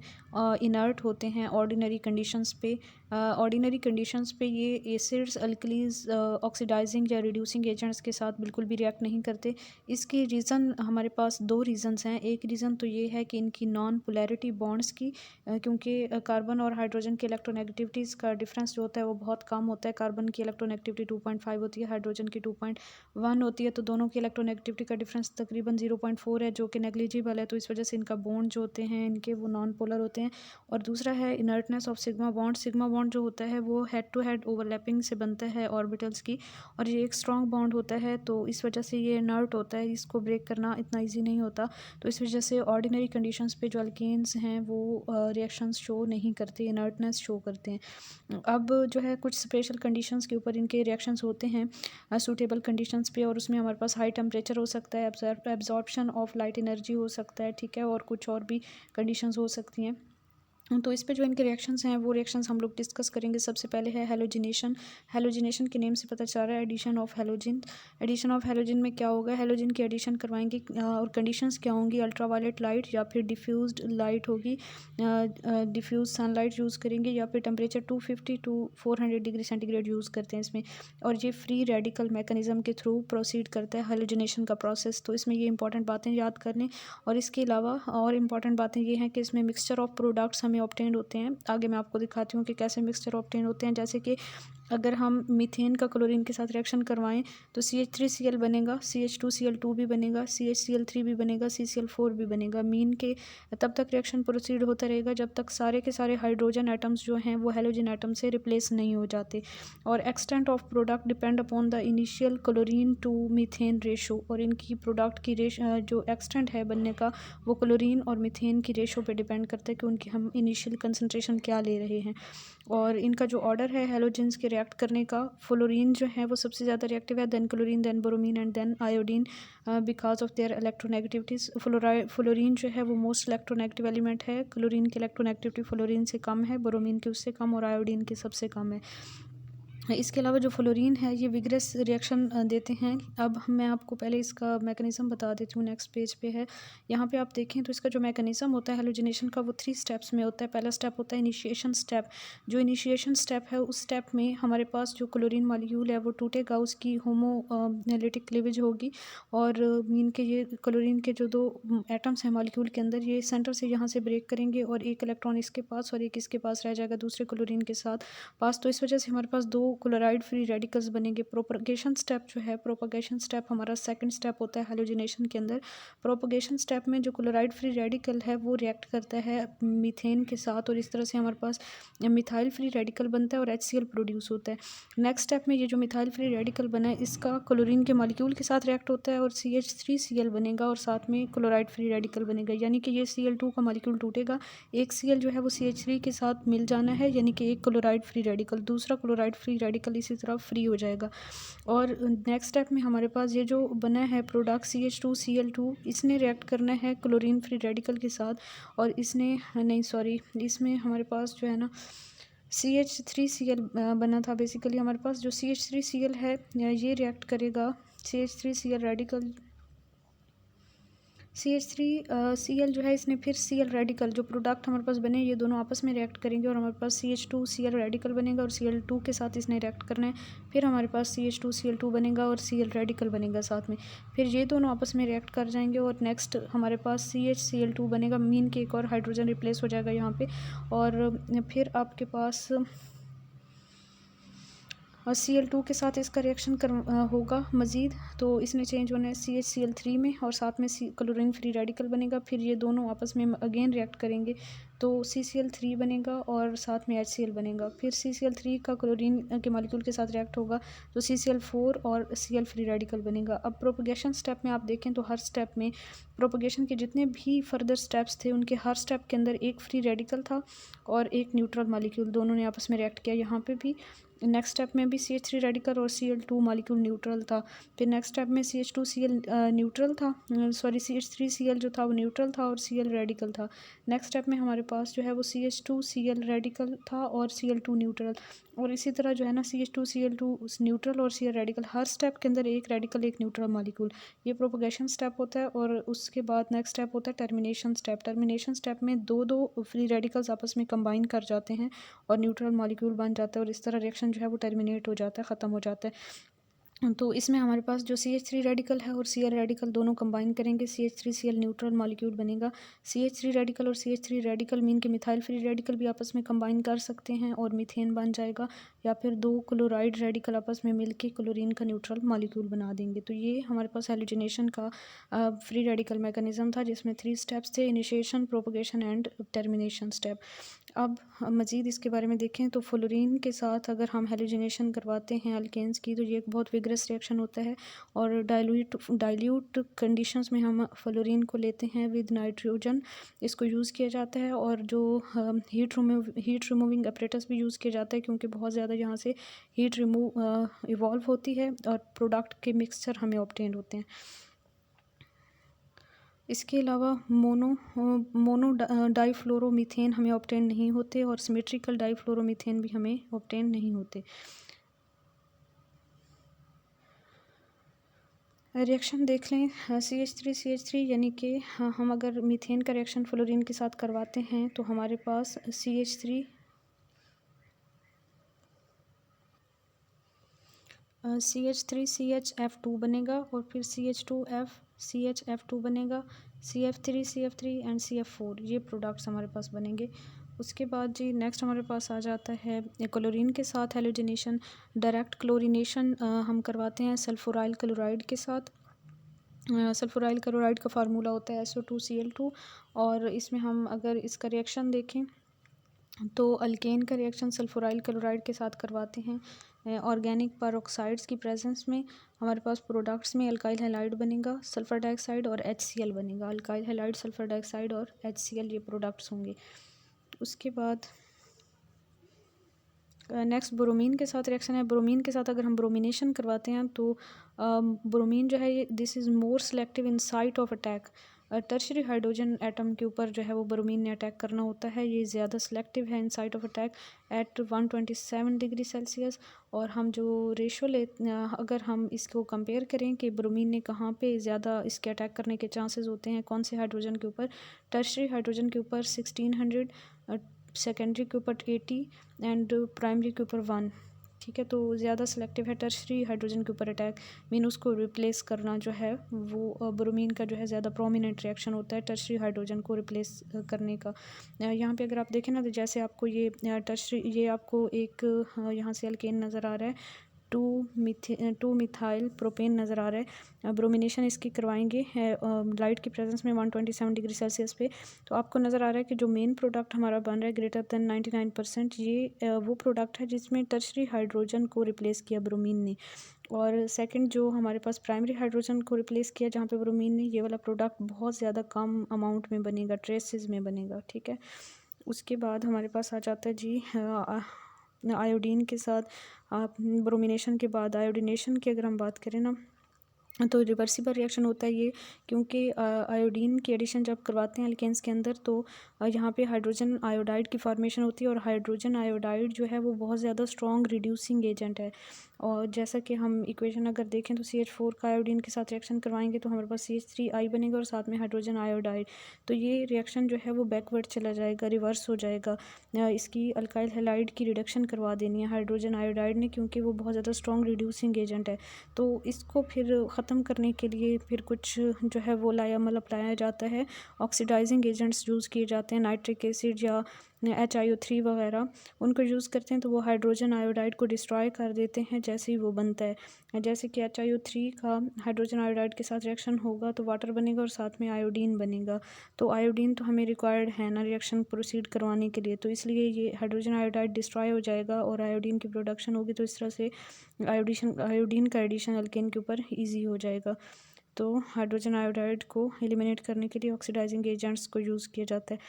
इनर्ट होते हैं ऑर्डिनरी कंडीशंस पे। ऑर्डिनरी कंडीशंस पे ये एसिड्स अल्कलीज ऑक्सीडाइजिंग या रिड्यूसिंग एजेंट्स के साथ बिल्कुल भी रिएक्ट नहीं करते। इसके रीज़न हमारे पास 2 रीज़न्स हैं। एक रीज़न तो ये है कि इनकी नॉन पोलैरिटी बॉन्ड्स की, क्योंकि कार्बन और हाइड्रोजन की इलेक्ट्रोनेगेटिविटीज़ का डिफरेंस जो होता है वो बहुत कम होता है। कार्बन की इलेक्ट्रोनेगेटिविटी 2.5 होती है, हाइड्रोजन की 2.1 होती है, तो दोनों की इलेक्ट्रोनेगेटिविटी का डिफरेंस तकरीबन 0.4 है, जो कि नेग्लिजिबल है। तो इस वजह से इनका बॉन्ड जो होते हैं इनके वो नॉन पोलर होते हैं। और दूसरा है inertness of sigma bond. Sigma bond जो होता है वो हेड टू हेड ओवरलैपिंग से बनता है ऑर्बिटल्स की, और ये एक स्ट्रॉन्ग बॉन्ड होता है, तो इस वजह से ये इनर्ट होता है, इसको ब्रेक करना इतना ईजी नहीं होता। तो इस वजह से ऑर्डिनरी कंडीशंस पे जो अल्केन्स हैं वो रिएक्शंस शो नहीं करते, इनर्टनेस शो करते हैं। अब जो है कुछ स्पेशल कंडीशंस के ऊपर इनके रिएक्शंस होते हैं सूटेबल कंडीशंस पे, और उसमें हमारे पास हाई टेम्परेचर हो सकता है, एब्जॉर्प्शन ऑफ लाइट एनर्जी हो सकता है, ठीक है, और कुछ और भी कंडीशंस हो सकती हैं। तो इस पे जो इनके रिएक्शंस हैं वो रिएक्शंस हम लोग डिस्कस करेंगे। सबसे पहले है हेलोजिनेशन। हेलोजिनेशन के नेम से पता चल रहा है addition of halogen. Addition of halogen में क्या होगा, हेलोजिन की एडिशन करवाएंगे और कंडीशंस क्या होंगी, अल्ट्रावायलेट लाइट या फिर डिफ्यूज्ड लाइट होगी, डिफ्यूज सनलाइट यूज़ करेंगे, या फिर temperature 250 to 400 degree centigrade use करते हैं इसमें, और ये फ्री रेडिकल मैकेनिज्म के थ्रू प्रोसीड करता है हेलोजिनेशन का प्रोसेस। तो इसमें ये इंपॉर्टेंट बातें याद कर लें। और इसके अलावा और इम्पॉर्टेंट बातें ये हैं कि इसमें मिक्सचर ऑफ प्रोडक्ट्स हमें ऑब्टेंड होते हैं। आगे मैं आपको दिखाती हूँ कि कैसे मिक्सचर ऑब्टेंड होते हैं। जैसे कि अगर हम मीथेन का क्लोरीन के साथ रिएक्शन करवाएं तो CH3Cl बनेगा, CH2Cl2 भी बनेगा, CHCl3 भी बनेगा, CCl4 भी बनेगा। मीन के तब तक रिएक्शन प्रोसीड होता रहेगा जब तक सारे के सारे हाइड्रोजन एटम्स जो हैं वो हेलोजन एटम से रिप्लेस नहीं हो जाते। और extent of product depend upon the initial chlorine to methane ratio, और इनकी प्रोडक्ट की जो एक्सटेंट है बनने का वो क्लोरीन और मीथेन की रेशो पे डिपेंड करता है कि उनकी हम इनिशियल कंसनट्रेशन क्या ले रहे हैं। और इनका जो ऑर्डर है हेलोजेंस के रिएक्ट करने का, फ्लोरीन जो है वो सबसे ज़्यादा रिएक्टिव है, then chlorine, then bromine and then iodine, because of their electronegativities. Fluorine जो है वो मोस्ट इलेक्ट्रोनेगेटिव एलिमेंट है। क्लोरीन की इलेक्ट्रोनेगेटिविटी फ्लोरीन से कम है, ब्रोमीन की उससे कम, और आयोडीन की सबसे कम है। इसके अलावा जो फ्लोरीन है ये विग्रस रिएक्शन देते हैं। अब मैं आपको पहले इसका मैकेनिज़्म बता देती हूँ, नेक्स्ट पेज पे है। यहाँ पे आप देखें तो इसका जो मैकेनिज़्म होता है हेलोजिनेशन का वो 3 स्टेप्स में होता है। पहला स्टेप होता है इनिशिएशन स्टेप। जो इनिशिएशन स्टेप है उस स्टेप में हमारे पास जो क्लोरीन मॉलिक्यूल है वो टूटेगा, उसकी होमोलिटिक क्लीवेज होगी, और मीन के ये क्लोरीन के जो 2 एटम्स हैं मॉलिक्यूल के अंदर, ये सेंटर से यहाँ से ब्रेक करेंगे और एक इलेक्ट्रॉन इसके पास और एक इसके पास रह जाएगा दूसरे क्लोरीन के साथ पास। तो इस वजह से हमारे पास 2 क्लोराइड फ्री रेडिकल्स बनेंगे। प्रोपगेशन स्टेप जो है, प्रोपगेशन स्टेप हमारा सेकंड स्टेप होता है हेलोजिनेशन के अंदर। प्रोपगेशन स्टेप में जो क्लोराइड फ्री रेडिकल है वो रिएक्ट करता है मीथेन के साथ, और इस तरह से हमारे पास मिथाइल फ्री रेडिकल बनता है और HCl प्रोड्यूस होता है। नेक्स्ट स्टेप में ये जो मिथाइल फ्री रेडिकल बना है इसका क्लोरीन के मॉलिक्यूल के साथ रिएक्ट होता है और CH3Cl बनेगा, और साथ में क्लोराइड फ्री रेडिकल बनेगा, यानी कि ये Cl2 का मॉलिक्यूल टूटेगा, एक Cl जो है वो CH3 के साथ मिल जाना है, यानी कि एक क्लोराइड फ्री रेडिकल, दूसरा क्लोराइड फ्री रेडिकल इसी तरह फ्री हो जाएगा। और नेक्स्ट स्टेप में हमारे पास ये जो बना है प्रोडक्ट CH2Cl2, इसने रिएक्ट करना है क्लोरीन फ्री रेडिकल के साथ, और इसने नहीं सॉरी इसमें हमारे पास जो है ना CH3Cl बना था बेसिकली हमारे पास। जो CH3Cl है ये रिएक्ट करेगा CH3Cl रेडिकल, CH3Cl जो है इसने फिर Cl रेडिकल, जो प्रोडक्ट हमारे पास बने ये दोनों आपस में रिएक्ट करेंगे, और हमारे पास CH2Cl रेडिकल बनेगा और Cl2 के साथ इसने रिएक्ट करना है, फिर हमारे पास CH2Cl2 बनेगा और Cl रेडिकल बनेगा साथ में, फिर ये दोनों आपस में रिएक्ट कर जाएंगे और नेक्स्ट हमारे पास CHCl2 बनेगा, मीन के एक और हाइड्रोजन रिप्लेस हो जाएगा यहाँ पे, और फिर आपके पास और Cl2 के साथ इसका रिएक्शन होगा मज़ीद, तो इसने चेंज होना है CHCl3 में, और साथ में क्लोरीन फ्री रेडिकल बनेगा, फिर ये दोनों आपस में अगेन रिएक्ट करेंगे तो CCl3 बनेगा और साथ में HCl बनेगा, फिर CCl3 का क्लोरीन के मॉलिक्यूल के साथ रिएक्ट होगा तो CCl4 और Cl फ्री रेडिकल बनेगा। अब प्रोपगेशन स्टेप में आप देखें तो हर स्टेप में प्रोपगेशन के जितने भी फर्दर स्टेप्स थे उनके हर स्टेप के अंदर एक फ्री रेडिकल था और एक न्यूट्रल मॉलिक्यूल, दोनों ने आपस में रिएक्ट किया। यहाँ पे भी नेक्स्ट स्टेप में भी CH3 रेडिकल और Cl2 मॉलिक्यूल न्यूट्रल था, फिर नेक्स्ट स्टेप में CH2Cl न्यूट्रल था, सॉरी CH3Cl जो था वो न्यूट्रल था और Cl रेडिकल था। नेक्स्ट स्टेप में हमारे पास जो है वो CH2Cl रेडिकल था और Cl2 न्यूट्रल, और इसी तरह जो है ना CH2Cl2 न्यूट्रल और Cl रेडिकल, हर स्टेप के अंदर एक रेडिकल एक न्यूट्रल मॉलिक्यूल। ये प्रोपगेशन स्टेप होता है, और उसके बाद नेक्स्ट स्टेप होता है टर्मिनेशन स्टेप। टर्मिनेशन स्टेप में दो दो फ्री रेडिकल्स आपस में कंबाइन कर जाते हैं और न्यूट्रल मॉलिक्यूल बन जाता है, और इस तरह रिएक्शन जो है वो टर्मिनेट हो जाता है, ख़त्म हो जाता है। तो इसमें हमारे पास जो CH3 रेडिकल है और Cl रेडिकल दोनों कंबाइन करेंगे, CH3Cl न्यूट्रल मॉलिक्यूल बनेगा। CH3 रेडिकल और CH3 रेडिकल मीन के मिथाइल फ्री रेडिकल भी आपस में कंबाइन कर सकते हैं और मीथेन बन जाएगा, या फिर दो क्लोराइड रेडिकल आपस में मिलके क्लोरीन का न्यूट्रल मॉलिक्यूल बना देंगे। तो ये हमारे पास हैलोजिनेशन का फ्री रेडिकल मैकेनिज्म था, जिसमें 3 स्टेप्स थे: initiation, propagation and termination step. अब हम मज़ीद इसके बारे में देखें तो फ्लोरीन के साथ अगर हम हेलोजिनेशन करवाते हैं अल्केन्स की, तो ये एक बहुत विगरस रिएक्शन होता है, और डाइल्यूट कंडीशंस में हम फ्लोरीन को लेते हैं विद नाइट्रोजन, इसको यूज़ किया जाता है। और जो हीट रिमूविंग अपरेटस भी यूज़ किया जाता है, क्योंकि बहुत ज़्यादा यहाँ से हीट इवॉल्व होती है और प्रोडक्ट के मिक्सचर हमें ऑब्टेन होते हैं। इसके अलावा मोनो डाईफ्लोरोमीथेन हमें ऑब्टेन नहीं होते, और सिमेट्रिकल डाईफ्लोरोमीथेन भी हमें ऑब्टेन नहीं होते। रिएक्शन देख लें, CH3 यानी कि हम अगर मीथेन का रिएक्शन फ्लोरीन के साथ करवाते हैं तो हमारे पास CH3CHF2 बनेगा, और फिर CH2CHF2 बनेगा, CF3 एंड CF4, ये प्रोडक्ट्स हमारे पास बनेंगे। उसके बाद जी नेक्स्ट हमारे पास आ जाता है क्लोरीन के साथ हेलोजिनेशन। डायरेक्ट क्लोरीनेशन हम करवाते हैं सल्फोराइल क्लोराइड के साथ। सल्फोराइल क्लोराइड का फार्मूला होता है SO2Cl2, और इसमें हम अगर इसका रिएक्शन देखें तो अल्केन का रिएक्शन सल्फोराइल क्लोराइड के साथ करवाते हैं ऑर्गेनिक पेरोक्साइड्स की प्रेजेंस में। हमारे पास प्रोडक्ट्स में अल्काइल हैलाइड बनेगा, सल्फर डाइऑक्साइड और HCl बनेगा। अल्काइल हैलाइड, सल्फर डाइऑक्साइड और HCl ये प्रोडक्ट्स होंगे। उसके बाद नेक्स्ट ब्रोमीन के साथ रिएक्शन है। ब्रोमीन के साथ अगर हम ब्रोमिनेशन करवाते हैं तो ब्रोमीन जो है ये this is more selective in site of attack. Tertiary hydrogen atom के ऊपर जो है वो ब्रोमीन ने अटैक करना होता है, ये ज़्यादा सेलेक्टिव है in site of attack at 127 degree celsius. और हम जो रेशो अगर हम इसको कंपेयर करें कि ब्रोमीन ने कहाँ पे ज़्यादा इसके अटैक करने के चांसेस होते हैं, कौन से हाइड्रोजन के ऊपर, टर्शरी हाइड्रोजन के ऊपर 1600, सेकेंडरी के ऊपर 80 एंड प्राइमरी के ऊपर 1। ठीक है, तो ज़्यादा सिलेक्टिव है टर्शरी हाइड्रोजन के ऊपर अटैक, मीन उसको रिप्लेस करना जो है वो ब्रोमीन का जो है ज़्यादा प्रोमिनेंट रिएक्शन होता है टर्शरी हाइड्रोजन को रिप्लेस करने का। यहाँ पे अगर आप देखें ना, तो जैसे आपको ये ये आपको एक यहाँ से अल्केन नज़र आ रहा है, 2 मिथाइल प्रोपेन नज़र आ रहा है। ब्रोमिनेशन इसकी करवाएंगे लाइट की प्रेजेंस में 127 डिग्री सेल्सियस पे, तो आपको नज़र आ रहा है कि जो मेन प्रोडक्ट हमारा बन रहा है ग्रेटर दैन 99%, ये वो प्रोडक्ट है जिसमें टर्शरी हाइड्रोजन को रिप्लेस किया ब्रोमीन ने। और सेकंड जो हमारे पास प्राइमरी हाइड्रोजन को रिप्लेस किया जहाँ पे ब्रोमीन ने, ये वाला प्रोडक्ट बहुत ज़्यादा कम अमाउंट में बनेगा, ट्रेसेस में बनेगा। ठीक है, उसके बाद हमारे पास आ जाता है जी आयोडीन के साथ। ब्रोमिनेशन के बाद आयोडीनेशन की अगर हम बात करें ना, तो रिवर्सिबल रिएक्शन होता है ये, क्योंकि आयोडीन की एडिशन जब करवाते हैं अल्केन्स के अंदर तो यहाँ पे हाइड्रोजन आयोडाइड की फॉर्मेशन होती है, और हाइड्रोजन आयोडाइड जो है वो बहुत ज़्यादा स्ट्रॉन्ग रिड्यूसिंग एजेंट है। और जैसा कि हम इक्वेशन अगर देखें तो CH4 का आयोडीन के साथ रिएक्शन करवाएंगे तो हमारे पास CH3I बनेगा और साथ में हाइड्रोजन आयोडाइड, तो ये रिएक्शन जो है वो बैकवर्ड चला जाएगा, रिवर्स हो जाएगा। इसकी अल्काइल हैलाइड की रिडक्शन करवा देनी है हाइड्रोजन आयोडाइड ने, क्योंकि वो बहुत ज़्यादा स्ट्रॉन्ग रिड्यूसिंग एजेंट है। तो इसको फिर ख़त्म करने के लिए फिर कुछ जो है वो लायामल अपनाया जाता है, ऑक्सीडाइजिंग एजेंट्स यूज़ किए जाते हैं, नाइट्रिक एसिड या HiO3 वगैरह उनको यूज़ करते हैं, तो वो हाइड्रोजन आयोडाइड को डिस्ट्रॉय कर देते हैं जैसे ही वो बनता है। जैसे कि HiO3 का हाइड्रोजन आयोडाइड के साथ रिएक्शन होगा तो वाटर बनेगा और साथ में आयोडीन बनेगा, तो आयोडीन तो हमें रिक्वायर्ड है ना रिएक्शन प्रोसीड करवाने के लिए, तो इसलिए ये हाइड्रोजन आयोडाइड डिस्ट्रॉय हो जाएगा और आयोडीन की प्रोडक्शन होगी। तो इस तरह से आयोडीन का एडिशन अल्केन के ऊपर ईजी हो जाएगा। तो हाइड्रोजन आयोडाइड को एलिमिनेट करने के लिए ऑक्सीडाइजिंग एजेंट्स को यूज़ किया जाता है।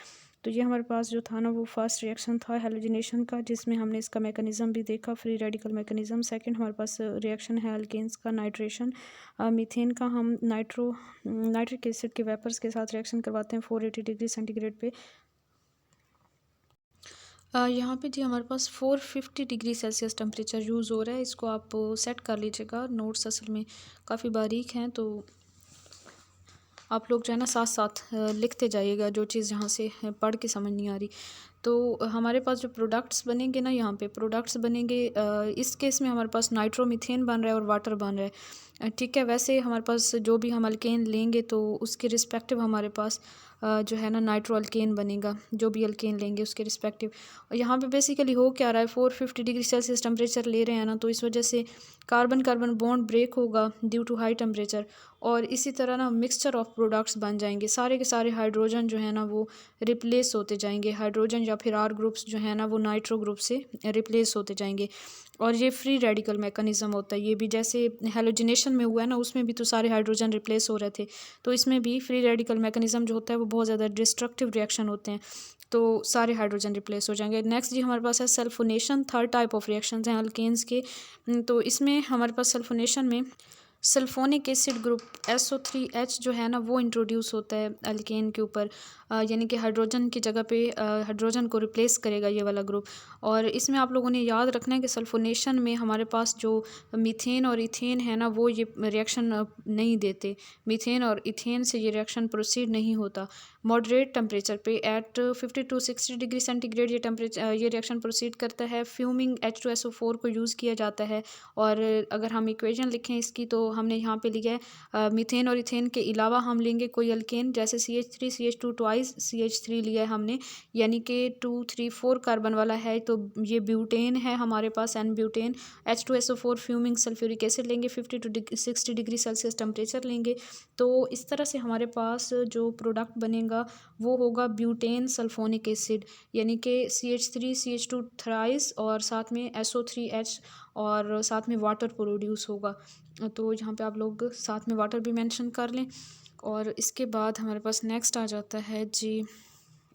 तो ये हमारे पास जो था ना वो फर्स्ट रिएक्शन था हेलोजिनेशन का, जिसमें हमने इसका मैकेनिज़्म भी देखा, फ्री रेडिकल मैकेनिज़्म। सेकंड हमारे पास रिएक्शन है अल्केन्स का, नाइट्रेशन। मीथेन का हम नाइट्रिक एसिड के वेपर्स के साथ रिएक्शन करवाते हैं 480 डिग्री सेंटीग्रेड पे। यहाँ पे जी हमारे पास 450 डिग्री सेल्सियस टेम्परेचर यूज़ हो रहा है, इसको आप सेट कर लीजिएगा। नोट्स असल में काफ़ी बारीक हैं, तो आप लोग जो है ना साथ साथ लिखते जाइएगा जो चीज़ जहाँ से पढ़ के समझ नहीं आ रही। तो हमारे पास जो प्रोडक्ट्स बनेंगे ना, यहाँ पे प्रोडक्ट्स बनेंगे, इस केस में हमारे पास नाइट्रोमीथेन बन रहा है और वाटर बन रहा है। ठीक है, वैसे हमारे पास जो भी हम अल्केन लेंगे तो उसके रिस्पेक्टिव हमारे पास जो है ना नाइट्रो अल्केन बनेगा, जो भी अल्केन लेंगे उसके रिस्पेक्टिव। और यहाँ पे बेसिकली हो क्या रहा है, 450 डिग्री सेल्सियस टेम्परेचर ले रहे हैं ना, तो इस वजह से कार्बन कार्बन बॉन्ड ब्रेक होगा ड्यू टू हाई टेम्परेचर, और इसी तरह ना मिक्सचर ऑफ प्रोडक्ट्स बन जाएंगे। सारे के सारे हाइड्रोजन जो है ना वो रिप्लेस होते जाएंगे, हाइड्रोजन या फिर आर ग्रुप्स जो है ना वो नाइट्रो ग्रुप से रिप्लेस होते जाएंगे। और ये फ्री रेडिकल मैकेनिज्म होता है, ये भी जैसे हेलोजिनेशन में हुआ है ना, उसमें भी तो सारे हाइड्रोजन रिप्लेस हो रहे थे, तो इसमें भी फ्री रेडिकल मैकेनिज्म जो होता है वो बहुत ज़्यादा डिस्ट्रक्टिव रिएक्शन होते हैं, तो सारे हाइड्रोजन रिप्लेस हो जाएंगे। नेक्स्ट जी हमारे पास है sulphonation, third type of reactions हैं अल्केन्स के। तो इसमें हमारे पास सल्फोनेशन में सल्फोनिक एसिड ग्रुप SO3H जो है ना वो इंट्रोड्यूस होता है अल्केन के ऊपर, यानी कि हाइड्रोजन की जगह पे हाइड्रोजन को रिप्लेस करेगा ये वाला ग्रुप। और इसमें आप लोगों ने याद रखना है कि सल्फोनेशन में हमारे पास जो मीथेन और इथेन है ना वो ये रिएक्शन नहीं देते, मीथेन और इथेन से ये रिएक्शन प्रोसीड नहीं होता। मॉडरेट टेम्परेचर पे एट 50 to 60 डिग्री सेंटीग्रेड ये रिएक्शन प्रोसीड करता है। फ्यूमिंग H2SO4 को यूज़ किया जाता है। और अगर हम इक्वेशन लिखें इसकी तो हमने यहाँ पे लिखा है मीथेन और इथेन के अलावा हम लेंगे कोई अल्केन, जैसे CH3 CH2 ट्वाइस CH3 लिया है हमने, यानी कि 2 3 4 कार्बन वाला है, तो ये ब्यूटेन है हमारे पास, N butane. H2SO4 fuming sulphuric acid लेंगे, 50 to 60 डिग्री सेल्सियस टेम्परेचर लेंगे। तो इस तरह से हमारे पास जो प्रोडक्ट बनेगा वो होगा ब्यूटेन सल्फोनिक एसिड, यानी कि CH3 CH2 थ्राइस और साथ में SO3H और साथ में वाटर प्रोड्यूस होगा। तो यहाँ पे आप लोग साथ में वाटर भी मेंशन कर लें। और इसके बाद हमारे पास नेक्स्ट आ जाता है जी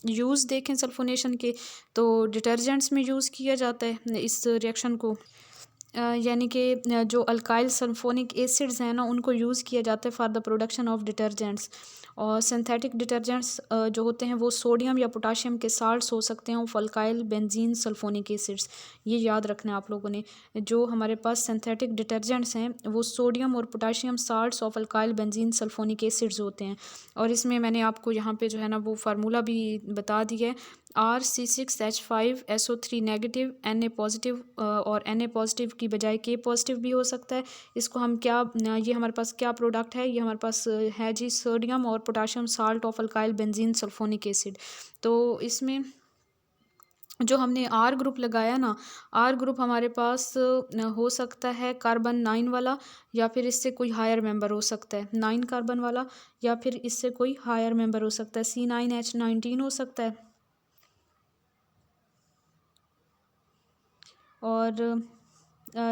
यूज़। देखें सल्फोनेशन के, तो डिटर्जेंट्स में यूज़ किया जाता है इस रिएक्शन को, यानी कि जो अल्काइल सल्फोनिक एसिड्स हैं ना उनको यूज़ किया जाता है for the production of detergents. और सिंथेटिक डिटर्जेंट्स जो होते हैं वो सोडियम या पोटाशियम के साल्ट्स हो सकते हैं of alkyl benzene sulphonic acids. ये याद रखना है आप लोगों ने, जो हमारे पास सिंथेटिक डिटर्जेंट्स हैं वो सोडियम और potassium salts of alkyl benzene sulphonic acids होते हैं। और इसमें मैंने आपको यहाँ पे जो है ना वो फार्मूला भी बता दिया है, RC6H5SO3 नेगेटिव, Na पॉजिटिव, और Na पॉजिटिव की बजाय K पॉजिटिव भी हो सकता है। इसको हम क्या, ये हमारे पास क्या प्रोडक्ट है, ये हमारे पास है जी सोडियम और potassium salt of alkyl benzene sulphonic acid. तो इसमें जो हमने R ग्रुप लगाया ना, R ग्रुप हमारे पास हो सकता है कार्बन 9 वाला, या फिर इससे कोई हायर मेंबर हो सकता है 9 कार्बन वाला, या फिर इससे कोई हायर मेंबर हो सकता है C9H19 हो सकता है, और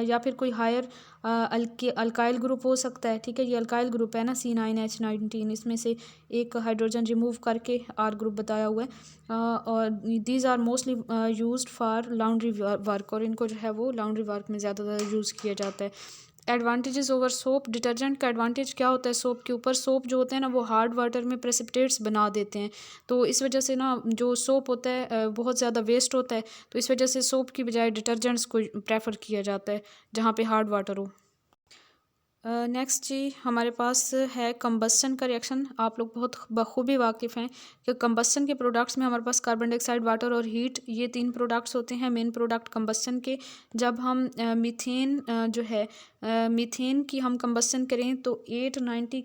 या फिर कोई हायर अल्काइल ग्रुप हो सकता है। ठीक है, ये अल्काइल ग्रुप है ना C9H19, इसमें से एक हाइड्रोजन रिमूव करके R ग्रुप बताया हुआ है। और these are mostly used for laundry work, और इनको जो है वो लॉन्ड्री वर्क में ज़्यादा यूज़ किया जाता है। एडवांटेजेस ओवर सोप, डिटर्जेंट का एडवांटेज क्या होता है सोप के ऊपर, सोप जो होते हैं ना वो हार्ड वाटर में प्रेसिपिटेट्स बना देते हैं, तो इस वजह से ना जो सोप होता है बहुत ज़्यादा वेस्ट होता है, तो इस वजह से सोप की बजाय डिटर्जेंट्स को प्रेफर किया जाता है जहाँ पे हार्ड वाटर हो। नेक्स्ट जी हमारे पास है कंबस्टन का रिएक्शन। आप लोग बहुत बखूबी वाकिफ़ हैं कि कंबस्टन के प्रोडक्ट्स में हमारे पास कार्बन डाइऑक्साइड, वाटर और हीट, ये 3 प्रोडक्ट्स होते हैं मेन प्रोडक्ट कंबस्टन के। जब हम मीथेन जो है मीथेन की हम कंबस्टन करें तो 890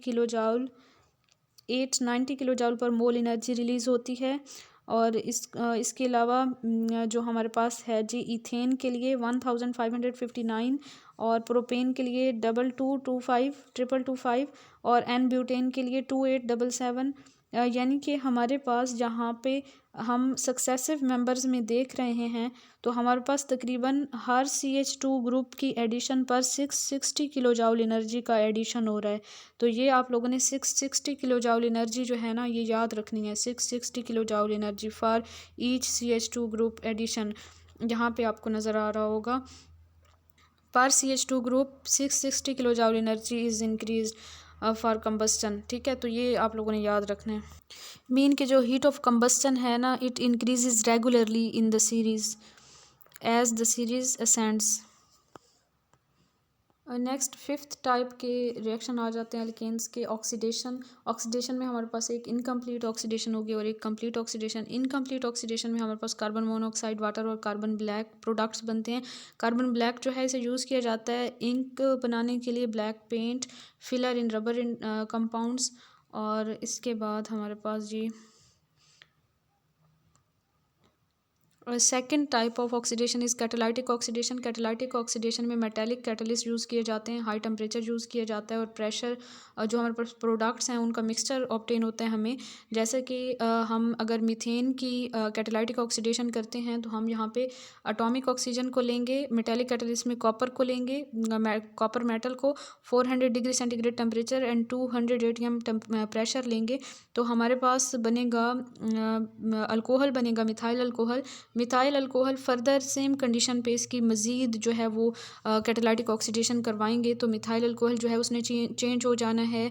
किलो जूल पर मोल एनर्जी रिलीज़ होती है। और इसके अलावा जो हमारे पास है जी इथेन के लिए 1559, और प्रोपेन के लिए 2225 225, और एन ब्यूटेन के लिए 2877। यानी कि हमारे पास जहाँ पे हम सक्सेसिव मेंबर्स में देख रहे हैं तो हमारे पास तकरीबन हर CH2 ग्रुप की एडिशन पर 660 किलो जूल एनर्जी का एडिशन हो रहा है। तो ये आप लोगों ने 660 किलो जूल एनर्जी जो है ना ये याद रखनी है, 660 kilo joule energy for each CH2 group addition. यहाँ पे आपको नज़र आ रहा होगा पर CH2 group 660 kilo joule energy is increase for combustion. ठीक है, तो ये आप लोगों ने याद रखना है। मीन के जो हीट ऑफ कंबस्टन है ना it increases regularly in the series as the series ascends. Next fifth type के रिएक्शन आ जाते हैं अल्केन्स के, ऑक्सीडेशन। ऑक्सीडेशन में हमारे पास एक इनकम्प्लीट ऑक्सीडेशन होगी और एक कंप्लीट ऑक्सीडेशन। इनकम्प्लीट ऑक्सीडेशन में हमारे पास कार्बन मोनोऑक्साइड, वाटर और कार्बन ब्लैक प्रोडक्ट्स बनते हैं। कार्बन ब्लैक जो है इसे यूज़ किया जाता है इंक बनाने के लिए, black paint, filler in rubber in compounds. और इसके बाद हमारे पास जी second type of oxidation is catalytic oxidation. Catalytic oxidation में मेटेलिक कैटलिस्ट यूज़ किए जाते हैं, हाई टेम्परेचर यूज़ किया जाता है और प्रेशर जो हमारे पास प्रोडक्ट्स हैं उनका मिक्सचर ऑब्टेन होता है हमें। जैसे कि हम अगर मीथेन की कैटालाइटिक ऑक्सीडेशन करते हैं तो हम यहाँ पे एटॉमिक ऑक्सीजन को लेंगे, मेटेलिक कैटलिस्ट में कॉपर को लेंगे, कॉपर मेटल को 400 degree centigrade temperature and 200 ATM pressure लेंगे तो हमारे पास बनेगा अल्कोहल बनेगा, methyl alcohol. Methyl alcohol further same condition पे इसकी मज़ीद जो है वो कैटालाइटिक ऑक्सीडेशन करवाएंगे तो मिथाइल अल्कोहल जो है उसने चेंज हो जाना है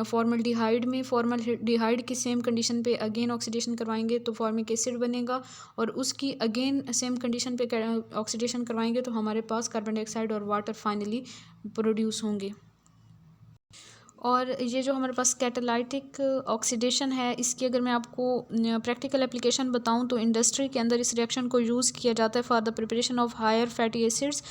फॉर्मल्डिहाइड में। फॉर्मल्डिहाइड की सेम कंडीशन पे अगेन ऑक्सीडेशन करवाएंगे तो फॉर्मिक एसिड बनेगा और उसकी अगेन सेम कंडीशन पे ऑक्सीडेशन करवाएंगे तो हमारे पास कार्बन डाइऑक्साइड और वाटर फाइनली प्रोड्यूस होंगे। और ये जो हमारे पास कैटालाइटिक ऑक्सीडेशन है इसकी अगर मैं आपको प्रैक्टिकल एप्लीकेशन बताऊं तो इंडस्ट्री के अंदर इस रिएक्शन को यूज़ किया जाता है for the preparation of higher fatty acids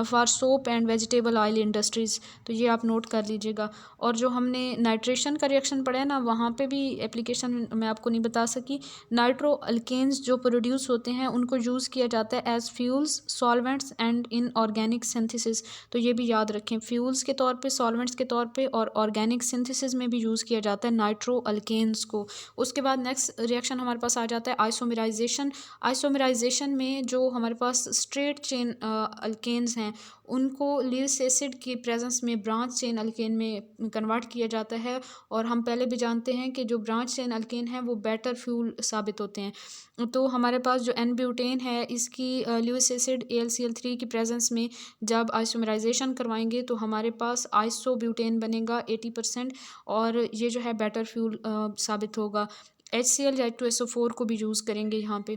for soap and vegetable oil industries. तो ये आप नोट कर लीजिएगा। और जो हमने नाइट्रेशन का रिएक्शन पढ़ा है ना वहाँ पे भी एप्लीकेशन मैं आपको नहीं बता सकी। नाइट्रो अल्केन्स जो प्रोड्यूस होते हैं उनको यूज़ किया जाता है as fuels, solvents and in organic synthesis. तो ये भी याद रखें, फ्यूल्स के तौर पे, सॉल्वेंट्स के तौर पे और ऑर्गेनिक सिंथेसिस में भी यूज़ किया जाता है नाइट्रो अल्केन्स को। उसके बाद नेक्स्ट रिएक्शन हमारे पास आ जाता है आइसोमेराइजेशन। आइसोमेराइजेशन में जो हमारे पास स्ट्रेट चेन अल्केन्स हैं उनको लीविस एसिड की प्रेजेंस में ब्रांच चेन अल्केन में कन्वर्ट किया जाता है। और हम पहले भी जानते हैं कि जो ब्रांच चेन अल्केन है वो बेटर फ्यूल साबित होते हैं। तो हमारे पास जो एन ब्यूटेन है इसकी ल्यूइस एसिड AlCl3 की प्रेजेंस में जब आइसोमराइजेशन करवाएंगे तो हमारे पास आइसो ब्यूटेन बनेगा 80% और ये जो है बेटर फ्यूल साबित होगा। HCl या H2SO4 को भी यूज़ करेंगे यहाँ पे।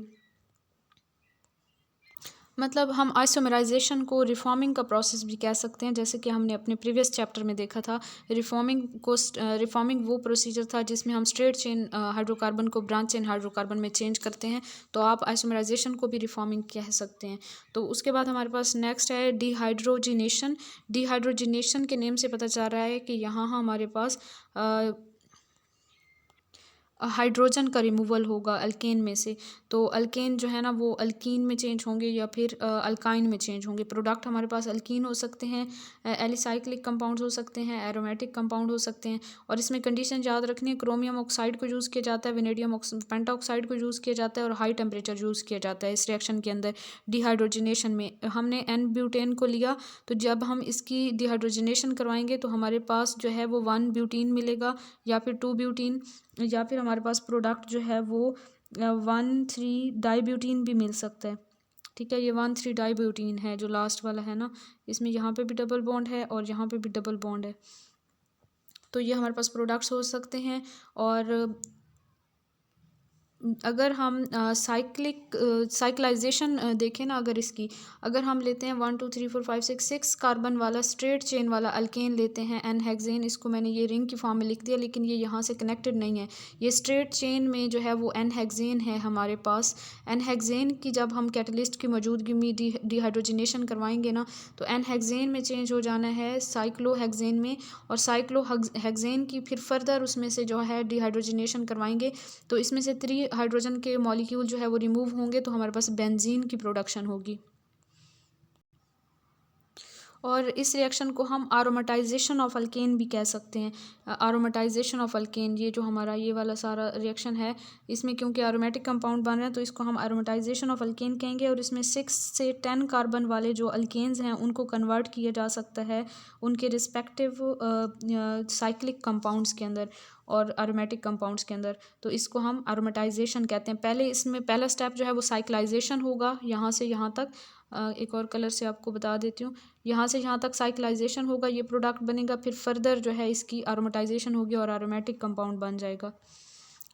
मतलब हम आइसोमराइजेशन को रिफॉर्मिंग का प्रोसेस भी कह सकते हैं, जैसे कि हमने अपने प्रीवियस चैप्टर में देखा था। रिफॉर्मिंग वो प्रोसीजर था जिसमें हम स्ट्रेट चेन हाइड्रोकार्बन को ब्रांच चेन हाइड्रोकार्बन में चेंज करते हैं। तो आप आइसोमराइजेशन को भी रिफॉर्मिंग कह सकते हैं। तो उसके बाद हमारे पास नेक्स्ट है डिहाइड्रोजिनेशन। डिहाइड्रोजिनेशन के नेम से पता चल रहा है कि यहाँ हमारे पास हाइड्रोजन का रिमूवल होगा अल्केन में से। तो अल्केन जो है ना वो अल्कीन में चेंज होंगे या फिर अल्काइन में चेंज होंगे। प्रोडक्ट हमारे पास अल्कीन हो सकते हैं, एलिसाइक्लिक कंपाउंड्स हो सकते हैं, एरोमेटिक कंपाउंड हो सकते हैं। और इसमें कंडीशन याद रखनी है, क्रोमियम ऑक्साइड को यूज़ किया जाता है, वेनेडियम पेंटाऑक्साइड को यूज़ किया जाता है और हाई टेम्परेचर यूज़ किया जाता है इस रिएक्शन के अंदर। डिहाइड्रोजिनेशन में हमने एन ब्यूटेन को लिया तो जब हम इसकी डिहाइड्रोजिनेशन करवाएंगे तो हमारे पास जो है वो 1 ब्यूटीन मिलेगा या फिर 2 ब्यूटीन या फिर हमारे पास प्रोडक्ट जो है वो 1,3 डाईब्यूटीन भी मिल सकता है। ठीक है, ये 1,3 डाईब्यूटीन है जो लास्ट वाला है ना, इसमें यहाँ पे भी डबल बॉन्ड है और यहाँ पे भी डबल बॉन्ड है। तो ये हमारे पास प्रोडक्ट्स हो सकते हैं। और अगर हम साइक्लाइजेशन देखें ना, अगर हम लेते हैं 1 2 3 4 5 6 कार्बन वाला स्ट्रेट चेन वाला अल्केन लेते हैं एन हेक्सेन, इसको मैंने ये रिंग की फॉर्म में लिख दिया लेकिन ये यहाँ से कनेक्टेड नहीं है। ये स्ट्रेट चेन में जो है वो एन हेक्सेन है हमारे पास। एन हेक्सेन की जब हम कैटलिस्ट की मौजूदगी में डिहाइड्रोजिनेशन करवाएंगे ना तो एन हेक्सेन में चेंज हो जाना है साइक्लोहेक्सेन में, और साइक्लोहेक्सेन की फिर फर्दर उसमें से जो है डिहाइड्रोजिनेशन करवाएंगे तो इसमें से 3 हाइड्रोजन के मॉलिक्यूल जो है वो रिमूव होंगे तो हमारे पास बेंजीन की प्रोडक्शन होगी। और इस रिएक्शन को हम आरोमेटाइजेशन ऑफ अल्केन भी कह सकते हैं। आरोमेटाइजेशन ऑफ अल्केन, ये जो हमारा ये वाला सारा रिएक्शन है इसमें क्योंकि एरोमेटिक कंपाउंड बन रहे हैं तो इसको हम आरोमेटाइजेशन ऑफ अल्केन कहेंगे। और इसमें 6 से 10 कार्बन वाले जो अल्केन्स हैं उनको कन्वर्ट किया जा सकता है उनके रिस्पेक्टिव साइक्लिक कंपाउंड्स के अंदर और एरोमेटिक कंपाउंड्स के अंदर। तो इसको हम एरोमेटाइजेशन कहते हैं। पहले इसमें पहला स्टेप जो है वो साइक्लाइजेशन होगा, यहाँ से यहाँ तक। एक और कलर से आपको बता देती हूँ, यहाँ से यहाँ तक साइक्लाइजेशन होगा, ये प्रोडक्ट बनेगा, फिर फर्दर जो है इसकी एरोमेटाइजेशन होगी और एरोमेटिक कंपाउंड बन जाएगा।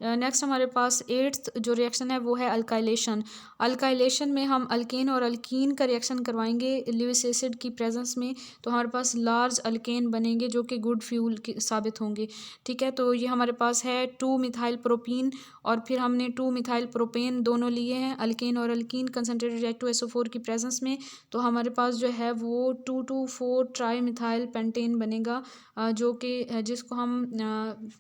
नेक्स्ट हमारे पास 8th जो रिएक्शन है वो है अल्काइलेशन। अल्काइलेशन में हम अल्केन और अल्कीन का रिएक्शन करवाएंगे लिविस एसिड की प्रेजेंस में, तो हमारे पास लार्ज अल्केन बनेंगे जो कि गुड फ्यूल साबित होंगे। ठीक है, तो ये हमारे पास है 2 मिथाइल प्रोपीन और फिर हमने 2 मिथाइल प्रोपेन दोनों लिए हैं, अल्केन और अल्कीन कंसनट्रेटेड एट 2SO4 की प्रेजेंस में। तो हमारे पास जो है वो 2,2,4 ट्राई मिथाइल पेंटेन बनेगा, जो कि जिसको हम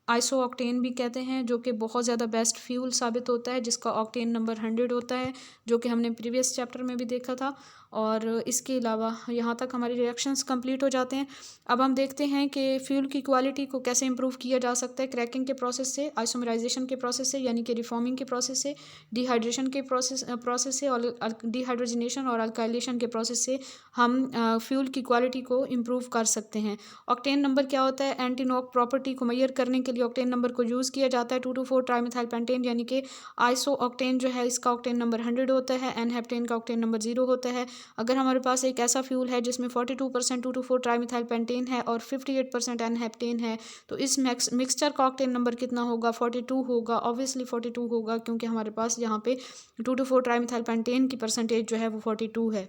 आइसो ऑक्टेन भी कहते हैं, जो कि बहुत ज़्यादा बेस्ट फ्यूल साबित होता है, जिसका ऑक्टेन नंबर 100 होता है, जो कि हमने प्रीवियस चैप्टर में भी देखा था। और इसके अलावा यहाँ तक हमारे रिएक्शंस कंप्लीट हो जाते हैं। अब हम देखते हैं कि फ्यूल की क्वालिटी को कैसे इंप्रूव किया जा सकता है क्रैकिंग के प्रोसेस से, आइसोमराइजेशन के प्रोसेस से यानी कि रिफॉर्मिंग के प्रोसेस से, डिहाइड्रेशन के प्रोसेस से और डिहाइड्रोजनेशन और अल्काइलेशन के प्रोसेस से हम फ्यूल की क्वालिटी को इम्प्रूव कर सकते हैं। ऑक्टेन नंबर क्या होता है? एंटी नॉक प्रॉपर्टी को मेजर करने के लिए ऑक्टेन नंबर को यूज़ किया जाता है। 2,2,4 ट्राईमिथाइल पेंटेन यानी कि आइसो ऑक्टेन जो है इसका ऑक्टेन नंबर 100 होता है, एन हेप्टेन का ऑक्टेन नंबर 0 होता है। अगर हमारे पास एक ऐसा फ्यूल है जिसमें 42% 2,2,4 ट्राईमिथाइल पेंटेन है और 58% एन हेप्टेन है, तो इस मिक्सचर का ऑक्टेन नंबर कितना होगा? 42 होगा। ऑब्वियसली 42 होगा क्योंकि हमारे पास यहाँ पे 2,2,4 ट्राईमिथाइल पेंटेन की परसेंटेज जो है वो 42 है।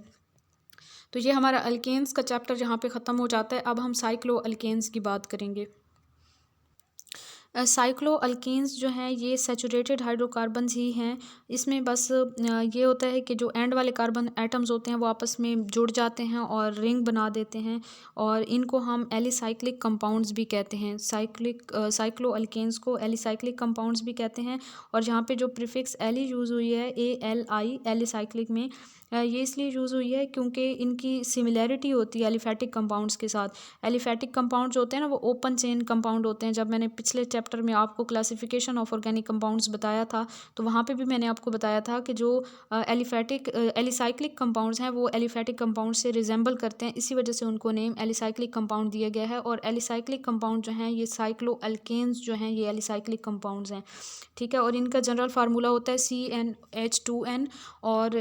तो ये हमारा अल्केन्स का चैप्टर यहाँ पे ख़त्म हो जाता है। अब हम साइक्लो अल्केन्स की बात करेंगे। साइक्लो अल्केन्स जो हैं ये सैचुरेटेड हाइड्रोकार्बन्स ही हैं। इसमें बस ये होता है कि जो एंड वाले कार्बन एटम्स होते हैं वो आपस में जुड़ जाते हैं और रिंग बना देते हैं, और इनको हम एलिसाइक्लिक कंपाउंड्स भी कहते हैं। साइक्लो अल्केन्स को एलिसाइक्लिक कंपाउंड्स भी कहते हैं। और यहाँ पे जो प्रीफिक्स एली यूज़ हुई है ALI एलिसाइक्लिक में, ये इसलिए यूज़ हुई है क्योंकि इनकी सिमिलैरिटी होती है एलिफैटिक कंपाउंड्स के साथ। एलिफैटिक कंपाउंड्स होते हैं ना वो ओपन चेन कंपाउंड होते हैं। जब मैंने पिछले चैप्टर में आपको क्लासिफिकेशन ऑफ ऑर्गेनिक कंपाउंड्स बताया था तो वहाँ पे भी मैंने आपको बताया था कि जो एलिसाइक्लिक कंपाउंड्स हैं वो एलिफैटिक कंपाउंड से रिजेंबल करते हैं, इसी वजह से उनको नेम एलिसाइक्लिक कंपाउंड दिया गया है। और एलिसाइक्लिक कंपाउंड जो हैं ये साइक्लो अल्केन्स जो हैं ये एलिसाइक्लिक कंपाउंड्स हैं। ठीक है, और इनका जनरल फार्मूला होता है CnH2n, और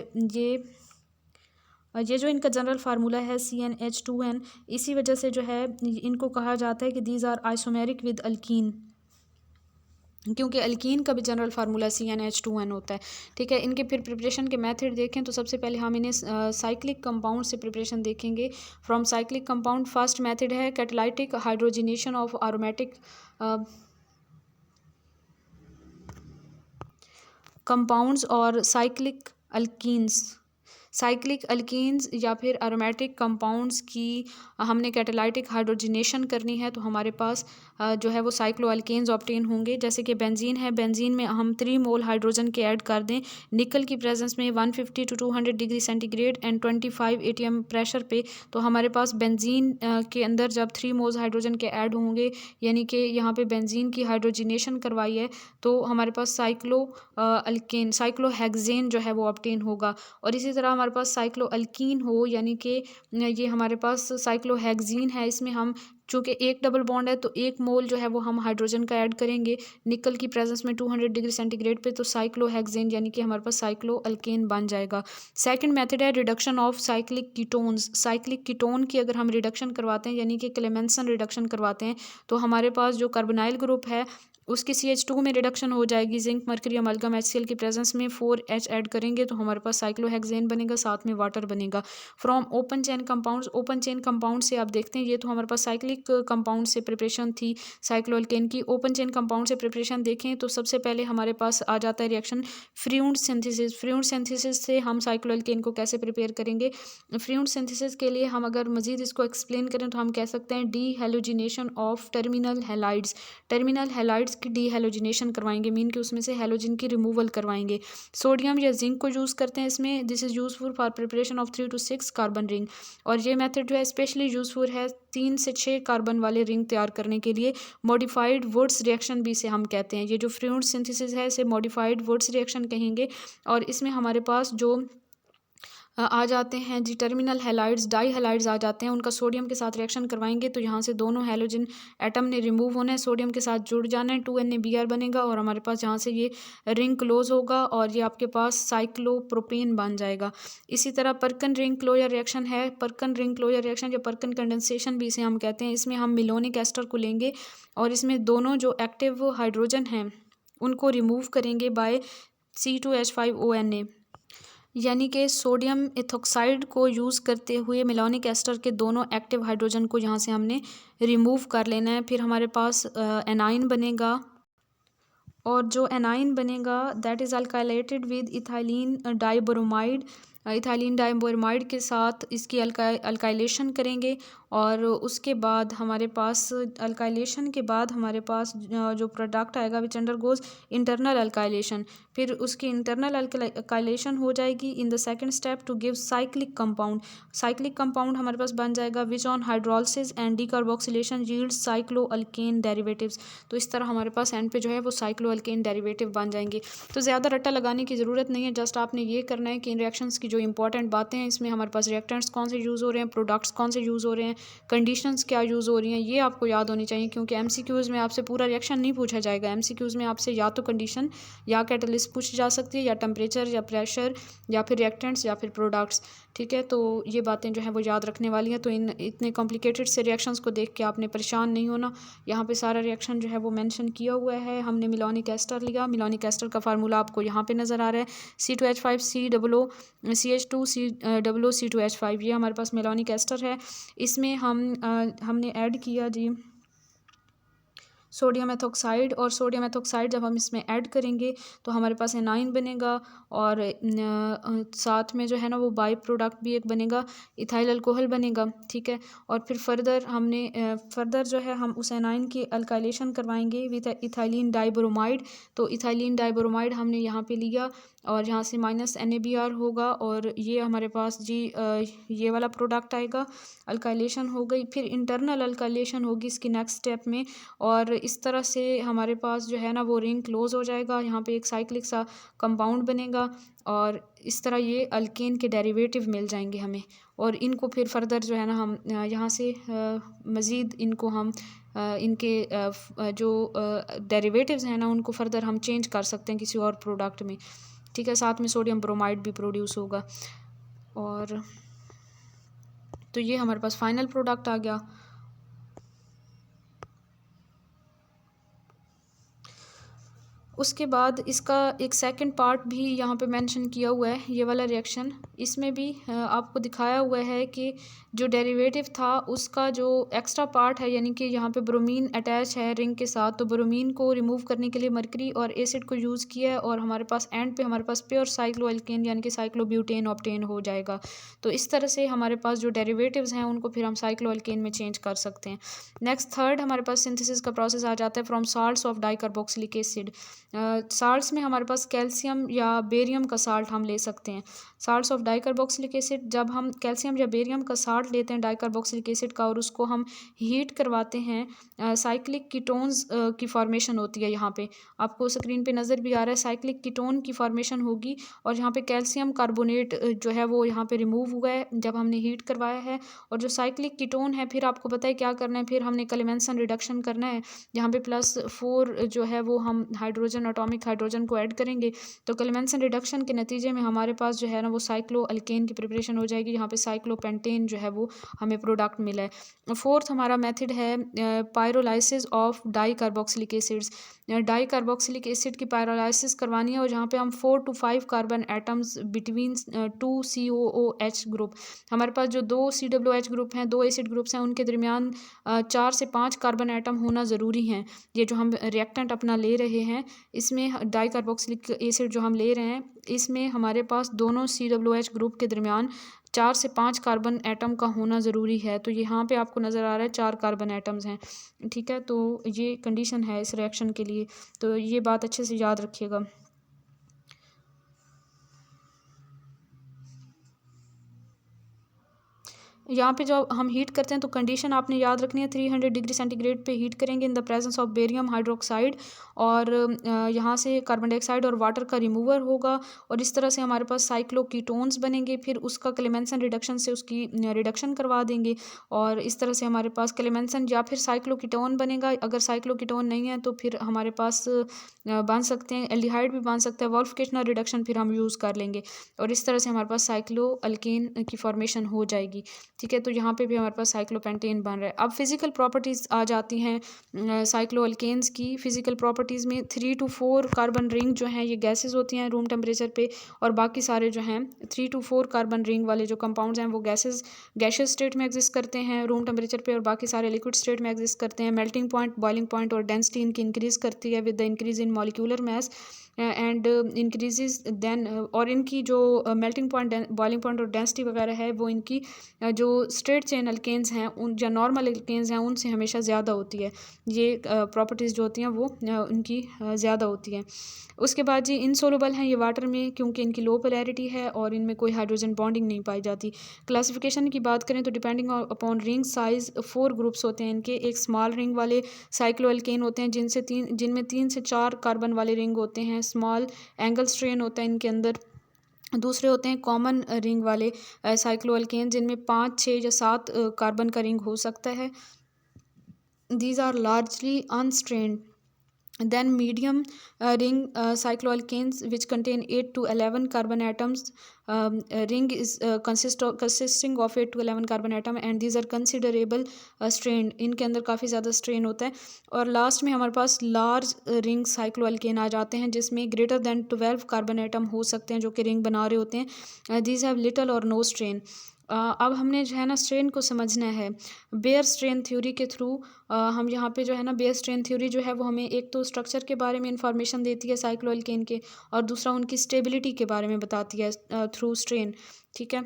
ये जो इनका जनरल फार्मूला है CnH2n, इसी वजह से जो है इनको कहा जाता है कि these are isomeric with alkene, क्योंकि अल्कीन का भी जनरल फार्मूला CnH2n होता है। ठीक है, इनके फिर प्रिपरेशन के मेथड देखें तो सबसे पहले हम इन्हें साइक्लिक कंपाउंड से प्रिपरेशन देखेंगे। From cyclic compound first method है catalytic hydrogenation of aromatic compounds और साइक्लिक अल्कीन्स या फिर एरोमेटिक कंपाउंड्स की हमने कैटालाइटिक हाइड्रोजिनेशन करनी है तो हमारे पास जो है वो साइक्लो अल्केन्स ऑब्टेन होंगे। जैसे कि बेंजीन है, बेंजीन में हम 3 मोल हाइड्रोजन के ऐड कर दें निकल की प्रेजेंस में 150 to 200 degree centigrade and 25 ATM pressure पे, तो हमारे पास बेंजीन के अंदर जब 3 मोल्स हाइड्रोजन के ऐड होंगे यानी कि यहाँ पे बेंजीन की हाइड्रोजिनेशन करवाई है तो हमारे पास साइक्लो हेक्सेन जो है वो ऑब्टेन होगा। और इसी तरह हमारे पास साइक्लो अल्कीन हो यानी कि ये हमारे पास साइक्लो हेक्सीन है, इसमें हम चूँकि एक डबल बॉन्ड है तो 1 मोल जो है वो हम हाइड्रोजन का ऐड करेंगे निकल की प्रेजेंस में 200 डिग्री सेंटीग्रेड पे, तो साइक्लो हेक्सेन यानी कि हमारे पास साइक्लो अल्केन बन जाएगा। सेकंड मेथड है reduction of cyclic ketones. Cyclic ketone की अगर हम रिडक्शन करवाते हैं यानी कि क्लेमेंसन रिडक्शन करवाते हैं तो हमारे पास जो कार्बोनाइल ग्रुप है उसकी CH2 में रिडक्शन हो जाएगी। जिंक मरकरी अमलगम HCl की प्रेजेंस में 4H ऐड करेंगे तो हमारे पास साइक्लोहेक्सेन बनेगा, साथ में वाटर बनेगा। फ्रॉम ओपन चेन कंपाउंड से आप देखते हैं ये तो हमारे पास साइक्लिक कंपाउंड से प्रिपरेशन थी साइक्लो अल्केन की। ओपन चेन कंपाउंड से प्रिपरेशन देखें तो सबसे पहले हमारे पास आ जाता है रिएक्शन फ्रीउंड सिंथेसिस से हम साइक्लो अल्केन को कैसे प्रिपेयर करेंगे। फ्रीउंड सिंथेसिस के लिए हम अगर मजीद इसको एक्सप्लेन करें तो हम कह सकते हैं D halogenation of terminal halides की डी हेलोजिनेशन करवाएंगे, मीन कि उसमें से हेलोजन की रिमूवल करवाएंगे। सोडियम या जिंक को यूज़ करते हैं इसमें, this is useful for preparation of 3 to 6 carbon ring, और ये मेथड जो है स्पेशली यूजफुल है 3 से 6 कार्बन वाले रिंग तैयार करने के लिए। मॉडिफाइड वुड्स रिएक्शन भी इसे हम कहते हैं। ये जो फ्रीउंड सिंथेसिस है इसे मॉडिफाइड वुड्स रिएक्शन कहेंगे, और इसमें हमारे पास जो आ जाते हैं जी टर्मिनल हैलाइड्स, डाई हैलाइड्स आ जाते हैं, उनका सोडियम के साथ रिएक्शन करवाएंगे तो यहाँ से दोनों हैलोजन एटम ने रिमूव होना है, सोडियम के साथ जुड़ जाना है, 2NaBr बनेगा और हमारे पास यहाँ से ये रिंग क्लोज होगा और ये आपके पास साइक्लोप्रोपेन बन जाएगा। इसी तरह परकन रिंग क्लोजर रिएक्शन है, परकन रिंग क्लोजर रिएक्शन या परकन कंडेंसेशन भी इसे हम कहते हैं। इसमें हम मिलोनिक एस्टर को लेंगे और इसमें दोनों जो एक्टिव हाइड्रोजन हैं उनको रिमूव करेंगे बाय C2H5ONA, यानी कि सोडियम एथोक्साइड को यूज़ करते हुए मेलोनिक एस्टर के दोनों एक्टिव हाइड्रोजन को यहाँ से हमने रिमूव कर लेना है। फिर हमारे पास एनाइन बनेगा, और जो एनाइन बनेगा that is alkylated with ethylene dibromide. Ethylene dibromide के साथ इसकी अल्काइलेशन करेंगे, और उसके बाद हमारे पास अल्काइलेशन के बाद हमारे पास जो प्रोडक्ट आएगा विच अंडरगोज इंटरनल अल्काइलेशन। फिर उसकी इंटरनल अल्काइलेशन हो जाएगी in the second step to give cyclic compound. Cyclic compound हमारे पास बन जाएगा which on hydrolysis and decarboxylation yields cyclo alkane derivatives. तो इस तरह हमारे पास एंड पे जो है वो साइक्लो अल्केन डेरिवेटिव बन जाएंगे। तो ज़्यादा रट्टा लगाने की ज़रूरत नहीं है, जस्ट आपने ये करना है कि इन रिएक्शंस की जो इंपॉर्टेंट बातें हैं इसमें हमारे पास रिएक्टेंट्स कौन से यूज़ हो रहे हैं, प्रोडक्ट्स कौन से यूज़ हो रहे हैं, कंडीशंस क्या यूज़ हो रही हैं, ये आपको याद होनी चाहिए। क्योंकि एमसीक्यूज़ में आपसे पूरा रिएक्शन नहीं पूछा जाएगा, एमसीक्यूज़ में आपसे या तो कंडीशन या कैटलिस्ट पूछी जा सकती है, या टेम्परेचर या प्रेशर या फिर रिएक्टेंट्स या फिर प्रोडक्ट्स। ठीक है, तो ये बातें जो है वो याद रखने वाली हैं। तो इन इतने कॉम्प्लिकेटेड से रिएक्शंस को देख के आपने परेशान नहीं होना। यहाँ पे सारा रिएक्शन जो है वो मेंशन किया हुआ है। हमने मेलोनिक एस्टर लिया, मेलोनिक एस्टर का फार्मूला आपको यहाँ पे नज़र आ रहा है, C2H5COO CH2COO ये हमारे पास मेलोनिक एस्टर है। इसमें हमने ऐड किया जी सोडियम एथोक्साइड, और सोडियम एथोक्साइड जब हम इसमें ऐड करेंगे तो हमारे पास एनाइन बनेगा, और साथ में जो है ना वो बाई प्रोडक्ट भी एक बनेगा, इथाइल अल्कोहल बनेगा। ठीक है, और फिर फर्दर जो है हम उस एनाइन की अल्काइलेशन करवाएंगे विद इथाइलिन डाइब्रोमाइड। तो इथाइलिन डाइब्रोमाइड हमने यहाँ पे लिया, और यहाँ से -NaBr होगा, और ये हमारे पास जी ये वाला प्रोडक्ट आएगा, अल्काइलेशन हो गई। फिर इंटरनल अल्काइलेशन होगी इसकी नेक्स्ट स्टेप में, और इस तरह से हमारे पास जो है ना वो रिंग क्लोज हो जाएगा। यहाँ पे एक साइक्लिक सा कंपाउंड बनेगा, और इस तरह ये अल्केन के डेरिवेटिव मिल जाएंगे हमें। और इनको फिर फर्दर जो है ना हम यहाँ से मज़ीद इनको हम इनके जो डेरिवेटिव्स हैं ना उनको फर्दर हम चेंज कर सकते हैं किसी और प्रोडक्ट में। ठीक है, साथ में सोडियम ब्रोमाइड भी प्रोड्यूस होगा। और तो ये हमारे पास फाइनल प्रोडक्ट आ गया। उसके बाद इसका एक सेकंड पार्ट भी यहाँ पे मेंशन किया हुआ है, ये वाला रिएक्शन। इसमें भी आपको दिखाया हुआ है कि जो डेरिवेटिव था उसका जो एक्स्ट्रा पार्ट है, यानी कि यहाँ पे ब्रोमीन अटैच है रिंग के साथ, तो ब्रोमीन को रिमूव करने के लिए मरकरी और एसिड को यूज़ किया है, और हमारे पास एंड पे हमारे पास प्योर साइक्लोअल्केन यानी कि साइक्लोब्यूटेन ऑब्टेन हो जाएगा। तो इस तरह से हमारे पास जो डेरिवेटिव्स हैं उनको फिर हम साइक्लोअल्केन में चेंज कर सकते हैं। नेक्स्ट थर्ड हमारे पास सिंथेसिस का प्रोसेस आ जाता है from salts of dicarboxylic acid. Salts में हमारे पास कैल्शियम या बेरियम का साल्ट हम ले सकते हैं। साल्ट्स ऑफ डाइकार्बोक्सिलिक एसिड, जब हम कैल्शियम या बेरियम का साल्ट लेते हैं डाइकार्बोक्सिलिक एसिड का, और उसको हम हीट करवाते हैं, साइक्लिक कीटोन्स की फॉर्मेशन होती है। यहाँ पे आपको स्क्रीन पे नज़र भी आ रहा है, साइक्लिक कीटोन की फॉर्मेशन होगी, और यहाँ पे कैल्शियम कार्बोनेट जो है वो यहाँ पे रिमूव हुआ है जब हमने हीट करवाया है। और जो साइक्लिक कीटोन है फिर आपको पता है क्या करना है, फिर हमने कलेमेंसन रिडक्शन करना है, यहाँ पे +4 जो है वो हम हाइड्रोजन एटॉमिक हाइड्रोजन को ऐड करेंगे। तो कलेमेंसन रिडक्शन के नतीजे में हमारे पास जो है ना वो साइक्लो अल्केन की प्रिपरेशन हो जाएगी। यहाँ पे साइक्लोपेंटेन जो है वो हमें प्रोडक्ट मिला है। फोर्थ हमारा मेथड है pyrolysis of dicarboxylic acids. Dicarboxylic acid की पायरोलाइसिस करवानी है, और जहाँ पे हम 4 to 5 carbon atoms between 2 COOH group, हमारे पास जो 2 COOH ग्रुप हैं, 2 एसिड ग्रुप्स हैं, उनके दरमियान 4 से 5 कार्बन एटम होना ज़रूरी हैं। ये जो हम रिएक्टेंट अपना ले रहे हैं इसमें डाइकार्बोक्सिलिक एसिड जो हम ले रहे हैं इसमें हमारे पास दोनों COOH ग्रुप के दरमियान 4 से 5 कार्बन एटम का होना ज़रूरी है। तो यहाँ पे आपको नज़र आ रहा है 4 कार्बन एटम्स हैं। ठीक है, तो ये कंडीशन है इस रिएक्शन के लिए, तो ये बात अच्छे से याद रखिएगा। यहाँ पे जब हम हीट करते हैं तो कंडीशन आपने याद रखनी है, 300 डिग्री सेंटीग्रेड पे हीट करेंगे in the presence of barium hydroxide, और यहाँ से कार्बन डाइऑक्साइड और वाटर का रिमूवर होगा, और इस तरह से हमारे पास साइक्लोकीटोन्स बनेंगे। फिर उसका क्लेमेंसन रिडक्शन से उसकी रिडक्शन करवा देंगे, और इस तरह से हमारे पास क्लेमेंसन या फिर साइक्लोकीटोन बनेगा। अगर साइक्लोकीटोन नहीं है तो फिर हमारे पास बन सकते हैं एल्डिहाइड भी बन सकता है, वोल्फकेशनल रिडक्शन फिर हम यूज़ कर लेंगे, और इस तरह से हमारे पास साइक्लो अल्केन की फॉर्मेशन हो जाएगी। ठीक है, तो यहाँ पे भी हमारे पास साइक्लोपेंटेन बन रहा है। अब फिजिकल प्रॉपर्टीज़ आ जाती हैं साइक्लोअल्केन्स की। फिजिकल प्रॉपर्टीज़ में 3 to 4 कार्बन रिंग जो हैं ये गैसेस होती हैं रूम टेम्परेचर पे, और बाकी सारे जो हैं 3 to 4 कार्बन रिंग वाले जो कंपाउंड्स हैं वो गैशियस स्टेट में एग्जिस्ट करते हैं रूम टेम्परेचर पे, और बाकी सारे लिक्विड स्टेट में एग्जिस्ट करते हैं। मेल्टिंग पॉइंट, बॉइलिंग पॉइंट और डेंसिटी इनकी इंक्रीज़ करती है with the increase in molecular mass and increases then, और इनकी जो मेल्टिंग पॉइंट, बॉइलिंग पॉइंट और डेंसिटी वगैरह है वो इनकी जो स्ट्रेट चेन अल्केन्स हैं उन या नॉर्मल अल्केन्स हैं उनसे हमेशा ज़्यादा होती है। ये प्रॉपर्टीज़ जो होती हैं वो उनकी ज़्यादा होती हैं। उसके बाद जी इनसोलुबल हैं ये वाटर में क्योंकि इनकी लो पोलैरिटी है और इनमें कोई हाइड्रोजन बॉन्डिंग नहीं पाई जाती। क्लासिफिकेशन की बात करें तो depending upon ring size 4 groups होते हैं इनके। एक स्मॉल रिंग वाले साइक्लोअल्केन होते हैं जिनमें 3 से 4 कार्बन वाले रिंग होते हैं। स्मॉल एंगल स्ट्रेन होता है इनके अंदर। दूसरे होते हैं कॉमन रिंग वाले साइक्लोअल्केन जिनमें 5, 6 या 7 कार्बन का रिंग हो सकता है। These are largely unstrained. Then medium ring cycloalkanes which contain 8 to 11 carbon atoms. Ring is consisting of 8 to 11 carbon atom and these are considerable strain. इनके अंदर काफ़ी ज़्यादा स्ट्रेन होता है। और लास्ट में हमारे पास लार्ज रिंग साइक्लोअल्केन आ जाते हैं जिसमें ग्रेटर दैन 12 कार्बन एटम हो सकते हैं जो कि रिंग बना रहे होते हैं। दीज हैव लिटल और नो स्ट्रेन। अब हमने जो है ना स्ट्रेन को समझना है बेयर स्ट्रेन थ्योरी के थ्रू। हम यहाँ पे जो है ना बेयर स्ट्रेन थ्योरी जो है वो हमें एक तो स्ट्रक्चर के बारे में इंफॉर्मेशन देती है साइक्लोअल्केन के, और दूसरा उनकी स्टेबिलिटी के बारे में बताती है थ्रू स्ट्रेन। ठीक है,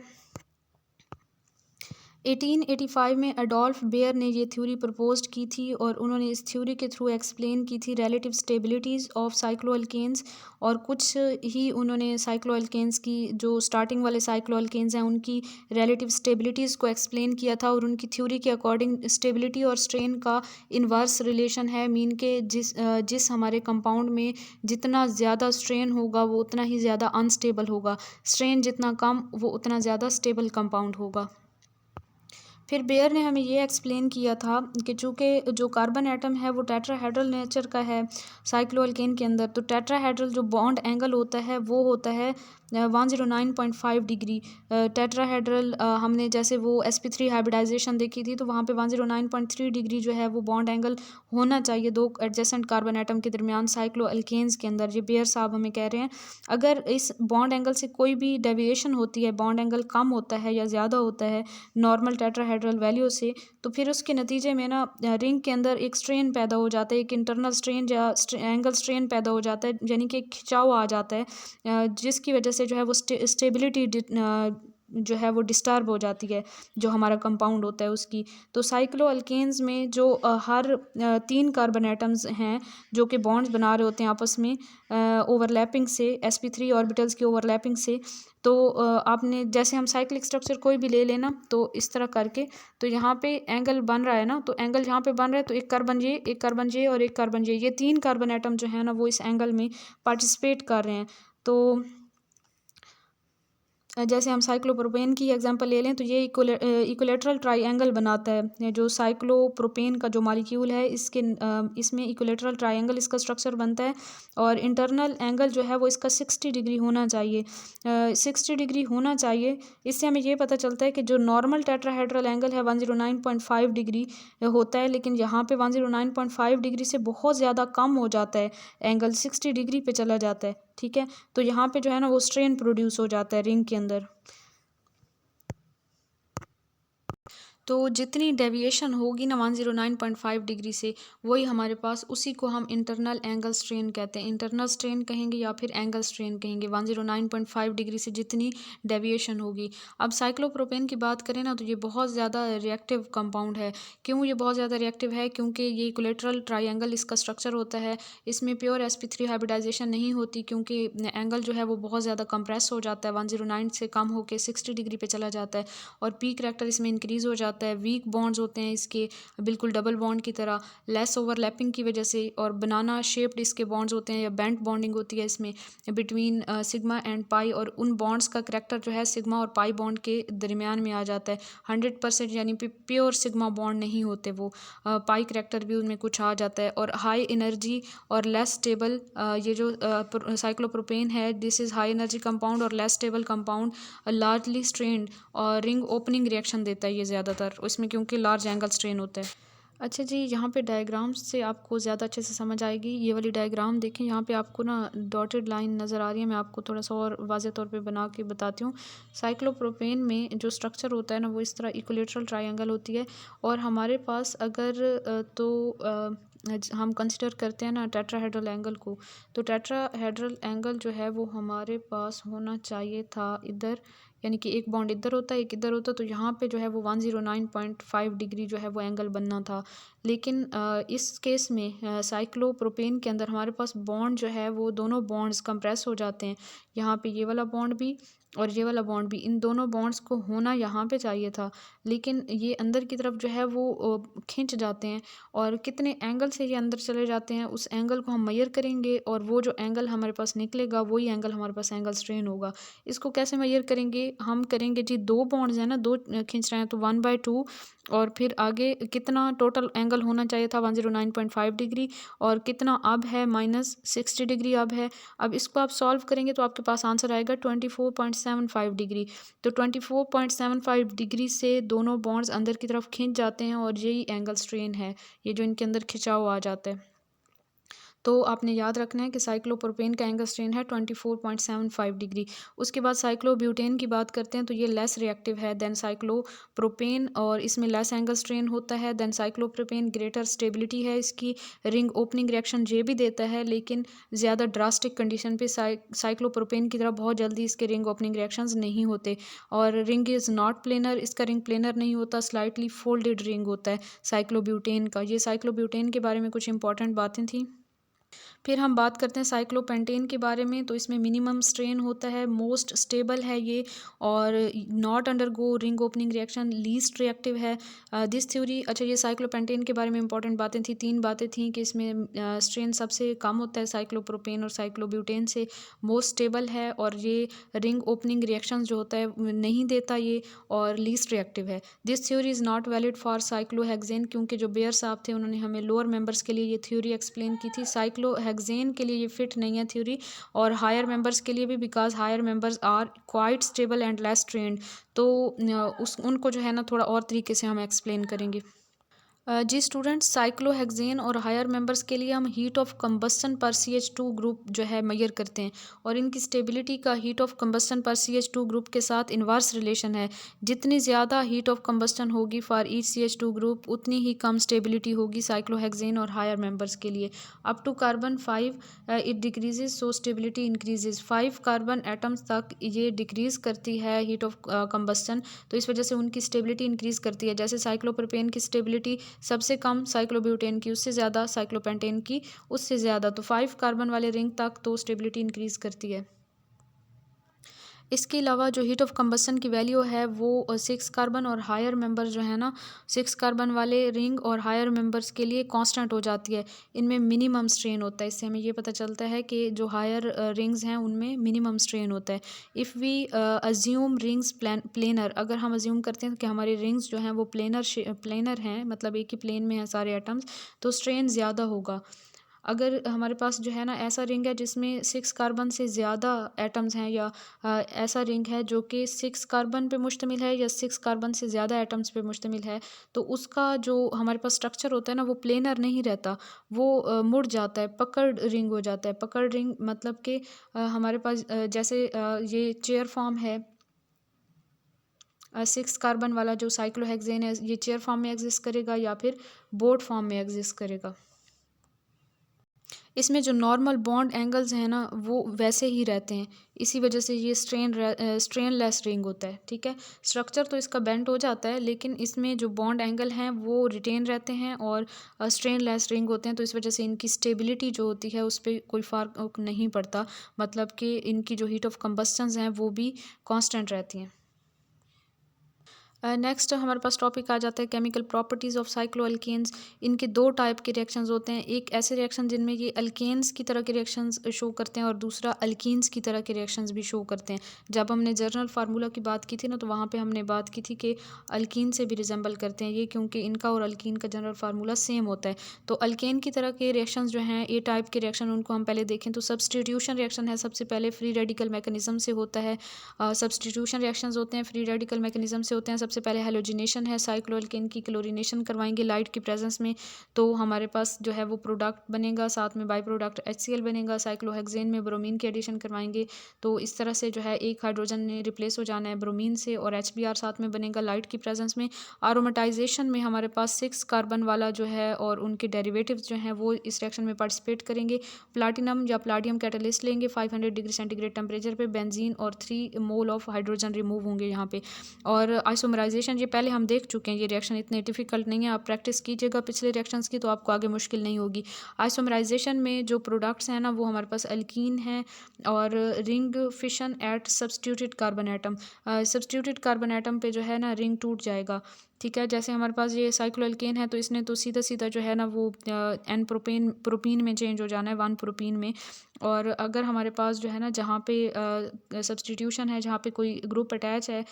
1885 में एडोल्फ बेयर ने ये थ्योरी प्रपोज्ड की थी और उन्होंने इस थ्योरी के थ्रू एक्सप्लेन की थी रिलेटिव स्टेबिलिटीज़ ऑफ साइक्लोअल्केन्स, और कुछ ही उन्होंने साइक्लोअल्केन्स की जो स्टार्टिंग वाले साइक्लोअल्केन्स हैं उनकी रिलेटिव स्टेबिलिटीज़ को एक्सप्लेन किया था। और उनकी थ्योरी के अकॉर्डिंग स्टेबिलिटी और स्ट्रेन का इन्वर्स रिलेशन है, मीन के जिस हमारे कंपाउंड में जितना ज़्यादा स्ट्रेन होगा वो उतना ही ज़्यादा अनस्टेबल होगा, स्ट्रेन जितना कम वो उतना ज़्यादा स्टेबल कंपाउंड होगा। फिर बेयर ने हमें ये एक्सप्लेन किया था कि चूँकि जो कार्बन एटम है वो टेट्राहेड्रल नेचर का है साइक्लोअल्केन के अंदर, तो टेट्राहेड्रल जो बॉन्ड एंगल होता है वो होता है 109.5 डिग्री। टेट्राहेड्रल हमने जैसे वो sp3 हाइब्रिडाइजेशन देखी थी तो वहाँ पे 109.3 डिग्री जो है वो बॉन्ड एंगल होना चाहिए दो एडजेसेंट कार्बन एटम के दरमियान साइक्लोअल्केन्स के अंदर। ये बेयर साहब हमें कह रहे हैं अगर इस बॉन्ड एंगल से कोई भी डेविएशन होती है, बॉन्ड एंगल कम होता है या ज़्यादा होता है नॉर्मल टेट्राहेड्रल वैल्यू से, तो फिर उसके नतीजे में ना रिंग के अंदर एक स्ट्रेन पैदा हो जाता है, एक इंटरनल स्ट्रेन या एंगल स्ट्रेन पैदा हो जाता है, यानी कि एक खिंचाव आ जाता है जिसकी वजह से जो है वो स्टेबिलिटी जो है वो डिस्टर्ब हो जाती है जो हमारा कंपाउंड होता है उसकी। तो साइक्लोअल्केन्स में जो हर 3 कार्बन एटम्स हैं जो कि बॉन्ड्स बना रहे होते हैं आपस में ओवरलैपिंग से, sp3 ऑर्बिटल्स की ओवरलैपिंग से, तो आपने जैसे हम साइक्लिक स्ट्रक्चर कोई भी ले लेना तो इस तरह करके, तो यहाँ पे एंगल बन रहा है ना, तो एंगल यहाँ पे बन रहा है तो एक कार्बन ये, एक कार्बन ये और एक कार्बन ये 3 कार्बन एटम जो है ना वो इस एंगल में पार्टिसिपेट कर रहे हैं। तो जैसे हम साइक्लोप्रोपेन की एग्जांपल ले लें तो ये इक्विलेटरल ट्राइएंगल बनाता है। जो साइक्लोप्रोपेन का जो मॉलिक्यूल है इसमें इक्विलेटरल ट्राइएंगल इसका स्ट्रक्चर बनता है और इंटरनल एंगल जो है वो इसका 60 डिग्री होना चाहिए, 60 डिग्री होना चाहिए। इससे हमें ये पता चलता है कि जो नॉर्मल टेट्राहेड्रल एंगल है 109.5 डिग्री होता है, लेकिन यहाँ पे 109.5 डिग्री से बहुत ज़्यादा कम हो जाता है, एंगल 60 डिग्री पे चला जाता है। ठीक है, तो यहाँ पे जो है ना वो स्ट्रेन प्रोड्यूस हो जाता है रिंग के अंदर। तो जितनी डेविएशन होगी ना 109.5 डिग्री से, वही हमारे पास, उसी को हम इंटरनल एंगल स्ट्रेन कहते हैं। इंटरनल स्ट्रेन कहेंगे या फिर एंगल स्ट्रेन कहेंगे 109.5 डिग्री से जितनी डेविएशन होगी। अब साइक्लोप्रोपेन की बात करें ना तो ये बहुत ज़्यादा रिएक्टिव कंपाउंड है। क्यों ये बहुत ज़्यादा रिएक्टिव है? क्योंकि ये इक्विलेटरल ट्राइएंगल इसका स्ट्रक्चर होता है, इसमें प्योर sp3 हाइब्रिडाइजेशन नहीं होती क्योंकि एंगल जो है वो बहुत ज़्यादा कंप्रेस हो जाता है, 109 से कम होकर 60 डिग्री पे चला जाता है और पी करैक्टर इसमें इंक्रीज़ हो जाता है जाता है, वीक बॉन्ड्स होते हैं इसके बिल्कुल डबल बॉन्ड की तरह, लेस ओवरलैपिंग की वजह से, और बनाना शेप्ड इसके बॉन्ड्स होते हैं या बेंट बॉन्डिंग होती है इसमें बिटवीन सिग्मा एंड पाई, और उन बॉन्ड्स का करैक्टर जो है सिग्मा और पाई बॉन्ड के दरमियान में आ जाता है। 100% यानी प्योर सिग्मा बॉन्ड नहीं होते वो, पाई करैक्टर भी उनमें कुछ आ जाता है। और हाई एनर्जी और लेस स्टेबल, ये जो साइक्लोप्रोपेन है this is high energy compound और less stable compound, largely strained और रिंग ओपनिंग रिएक्शन देता है ये ज़्यादातर इसमें, क्योंकि लार्ज एंगल स्ट्रेन होता है। अच्छा जी, यहाँ पे डायग्राम्स से आपको ज़्यादा अच्छे से समझ आएगी। ये वाली डायग्राम देखें, यहाँ पे आपको ना डॉटेड लाइन नज़र आ रही है, मैं आपको थोड़ा सा और वाज़े तौर पे बना के बताती हूँ। साइक्लोप्रोपेन में जो स्ट्रक्चर होता है ना वो इस तरह इक्विलेटरल ट्रायंगल होती है, और हमारे पास अगर हम कंसिडर करते हैं ना टेट्राहेड्रल एंगल को, तो टेट्राहेड्रल एंगल जो है वो हमारे पास होना चाहिए था इधर, यानी कि एक बॉन्ड इधर होता है एक इधर होता, तो यहाँ पे जो है वो 109.5 डिग्री जो है वो एंगल बनना था। लेकिन इस केस में साइक्लोप्रोपेन के अंदर हमारे पास बॉन्ड जो है वो दोनों बॉन्ड्स कंप्रेस हो जाते हैं, यहाँ पे ये वाला बॉन्ड भी और ये वाला बॉन्ड भी, इन दोनों बॉन्ड्स को होना यहाँ पे चाहिए था, लेकिन ये अंदर की तरफ जो है वो खिंच जाते हैं, और कितने एंगल से ये अंदर चले जाते हैं उस एंगल को हम मेजर करेंगे, और वो जो एंगल हमारे पास निकलेगा वही एंगल हमारे पास एंगल स्ट्रेन होगा। इसको कैसे मेजर करेंगे, हम करेंगे जी, दो बॉन्ड्स हैं ना, दो खींच रहे हैं तो 1/2, और फिर आगे कितना टोटल एंगल होना चाहिए था 109.5 डिग्री, और कितना अब है -60 डिग्री अब है। अब इसको आप सॉल्व करेंगे तो आपके पास आंसर आएगा 24.75 डिग्री। तो 24.75 डिग्री से दोनों बॉन्ड्स अंदर की तरफ खींच जाते हैं, और यही एंगल स्ट्रेन है, ये जो इनके अंदर खिंचाव आ जाता है। तो आपने याद रखना है कि साइक्लोप्रोपेन का एंगल स्ट्रेन है 24.75 डिग्री। उसके बाद साइक्लोब्यूटेन की बात करते हैं तो ये लेस रिएक्टिव है देन साइक्लोप्रोपेन, और इसमें लेस एंगल स्ट्रेन होता है देन साइक्लोप्रोपेन, ग्रेटर स्टेबिलिटी है इसकी, रिंग ओपनिंग रिएक्शन ये भी देता है, लेकिन ज़्यादा ड्रास्टिक कंडीशन पे साइक्लोप्रोपेन की तरह बहुत जल्दी इसके रिंग ओपनिंग रिएक्शंस नहीं होते, और रिंग इज़ नॉट प्लेनर, इसका रिंग प्लेनर नहीं होता, स्लाइटली फोल्डेड रिंग होता है साइक्लोब्यूटेन का। ये साइक्लोब्यूटेन के बारे में कुछ इंपॉर्टेंट बातें थी। फिर हम बात करते हैं साइक्लोपेंटेन के बारे में, तो इसमें मिनिमम स्ट्रेन होता है, मोस्ट स्टेबल है ये, और not undergo ring opening reaction, least reactive है दिस थ्योरी। अच्छा, ये साइक्लोपेंटेन के बारे में इंपॉर्टेंट बातें थी, 3 बातें थी कि इसमें स्ट्रेन सबसे कम होता है साइक्लोप्रोपेन और साइक्लोब्यूटेन से, मोस्ट स्टेबल है, और ये रिंग ओपनिंग रिएक्शन जो होता है नहीं देता ये, और लीस्ट रिएक्टिव है। This theory is not valid for cyclohexane, क्योंकि जो बेयर साहब थे उन्होंने हमें लोअर मेंबर्स के लिए ये थ्योरी एक्सप्लेन की थी, साइक्लोहेक्सेन के लिए ये फिट नहीं है थ्योरी, और हायर मेंबर्स के लिए भी, because higher members are quite stable and less strained, तो उनको जो है ना थोड़ा और तरीके से हम एक्सप्लेन करेंगे। जी स्टूडेंट्स, साइक्लोहेक्सेन और हायर मेंबर्स के लिए हम हीट ऑफ कंबस्टन पर CH2 ग्रुप जो है मेजर करते हैं, और इनकी स्टेबिलिटी का हीट ऑफ कंबस्टन पर CH2 ग्रुप के साथ इन्वर्स रिलेशन है। जितनी ज़्यादा हीट ऑफ कंबस्टन होगी फॉर ईच CH2 ग्रुप, उतनी ही कम स्टेबिलिटी होगी साइक्लोहेक्सेन और हायर मेंबर्स के लिए। Up to carbon 5 it decreases, so stability increases. 5 carbon atoms तक ये डिक्रीज करती है हीट ऑफ कंबस्टन, तो इस वजह से उनकी स्टेबिलिटी इंक्रीज करती है। जैसे साइक्लोप्रोपेन की स्टेबिलिटी सबसे कम साइक्लोब्यूटेन की उससे ज़्यादा, साइक्लोपेंटेन की उससे ज़्यादा, तो 5 कार्बन वाले रिंग तक तो स्टेबिलिटी इंक्रीज़ करती है। इसके अलावा जो हीट ऑफ कंबस्टन की वैल्यू है वो 6 कार्बन और हायर मेंबर जो है ना, 6 कार्बन वाले रिंग और हायर मेंबर्स के लिए कांस्टेंट हो जाती है, इनमें मिनिमम स्ट्रेन होता है। इससे हमें ये पता चलता है कि जो हायर रिंग्स हैं उनमें मिनिमम स्ट्रेन होता है। If we assume rings planar, अगर हम अज्यूम करते हैं कि हमारे रिंग्स जो हैं वो प्लेनर हैं, मतलब एक ही प्लेन में हैं सारे एटम्स, तो स्ट्रेन ज़्यादा होगा। अगर हमारे पास जो है ना ऐसा रिंग है जिसमें 6 कार्बन से ज़्यादा एटम्स हैं, या ऐसा रिंग है जो कि 6 कार्बन पे मुश्तमिल है या 6 कार्बन से ज़्यादा एटम्स पे मुश्तमिल है, तो उसका जो हमारे पास स्ट्रक्चर होता है ना वो प्लेनर नहीं रहता, वो मुड़ जाता है, पकड़ रिंग हो जाता है। पकड़ रिंग मतलब कि हमारे पास जैसे ये चेयर फॉर्म है, 6 कार्बन वाला जो साइक्लोहेक्सेन है ये चेयर फॉर्म में एग्जिस्ट करेगा या फिर बोर्ड फॉर्म में एग्जिस्ट करेगा। इसमें जो नॉर्मल बॉन्ड एंगल्स हैं ना वो वैसे ही रहते हैं, इसी वजह से ये स्ट्रेनलेस रिंग होता है। ठीक है, स्ट्रक्चर तो इसका बेंड हो जाता है, लेकिन इसमें जो बॉन्ड एंगल हैं वो रिटेन रहते हैं और स्ट्रेनलेस रिंग होते हैं, तो इस वजह से इनकी स्टेबिलिटी जो होती है उस पर कोई फ़र्क नहीं पड़ता, मतलब कि इनकी जो हीट ऑफ कंबस्टन हैं वो भी कांस्टेंट रहती हैं। नेक्स्ट हमारे पास टॉपिक आ जाता है केमिकल प्रॉपर्टीज़ ऑफ साइक्लोअल्केन्स। इनके दो टाइप के रिएक्शंस होते हैं, एक ऐसे रिएक्शन जिनमें ये अल्केन्स की तरह के रिएक्शंस शो करते हैं और दूसरा अल्कीन्स की तरह के रिएक्शंस भी शो करते हैं। जब हमने जनरल फार्मूला की बात की थी ना, तो वहाँ पे हमने बात की थी कि अल्कीन से भी रिजेंबल करते हैं ये, क्योंकि इनका और अल्कीन का जनरल फार्मूला सेम होता है। तो अल्केन की तरह के रिएक्शंस जो हैं, ए टाइप के रिएक्शन, उनको हम पहले देखें तो सब्सटीट्यूशन रिएक्शन है सबसे पहले, फ्री रेडिकल मैकेनिज्म से होता है। सब्सटीट्यूशन रिएक्शंस होते हैं फ्री रेडिकल मैकेनिज्म से होते हैं। सबसे पहले हैलोजिनेशन है, साइक्लोअल्केन की क्लोरीनेशन करवाएंगे लाइट की प्रेजेंस में, तो हमारे पास जो है वो प्रोडक्ट बनेगा, साथ में बाई प्रोडक्ट HCl बनेगा। साइक्लोहेक्सेन में ब्रोमीन की एडिशन करवाएंगे, तो इस तरह से जो है एक हाइड्रोजन ने रिप्लेस हो जाना है ब्रोमीन से, और HBr साथ में बनेगा लाइट की प्रेजेंस में। आरोमेटाइजेशन में हमारे पास 6 कार्बन वाला जो है और उनके डेरिवेटिव्स जो हैं वो इस रिएक्शन में पार्टिसिपेट करेंगे। प्लाटिनम या प्लाटियम कैटलिस्ट लेंगे 500 डिग्री सेंटीग्रेड टेम्परेचर पे, बेंजीन और 3 मोल ऑफ हाइड्रोजन रिमूव होंगे यहाँ पे। और आइसोमराइजेशन ये पहले हम देख चुके हैं, ये रिएक्शन इतने डिफिकल्ट नहीं है, आप प्रैक्टिस कीजिएगा पिछले रिएक्शंस की तो आपको आगे मुश्किल नहीं होगी। आइसोमराइजेशन में जो प्रोडक्ट्स हैं ना, वो हमारे पास अल्कीन है और ring fission at substituted carbon atom. Substituted carbon atom पे जो है ना रिंग टूट जाएगा, ठीक है। जैसे हमारे पास ये साइक्लोअल्केन है, तो इसने तो सीधा सीधा जो है ना वो एन प्रोपीन में चेंज हो जाना है, 1 प्रोपीन में। और अगर हमारे पास जो है ना जहाँ पे सब्स्टिट्यूशन है, जहाँ पे कोई ग्रुप अटैच है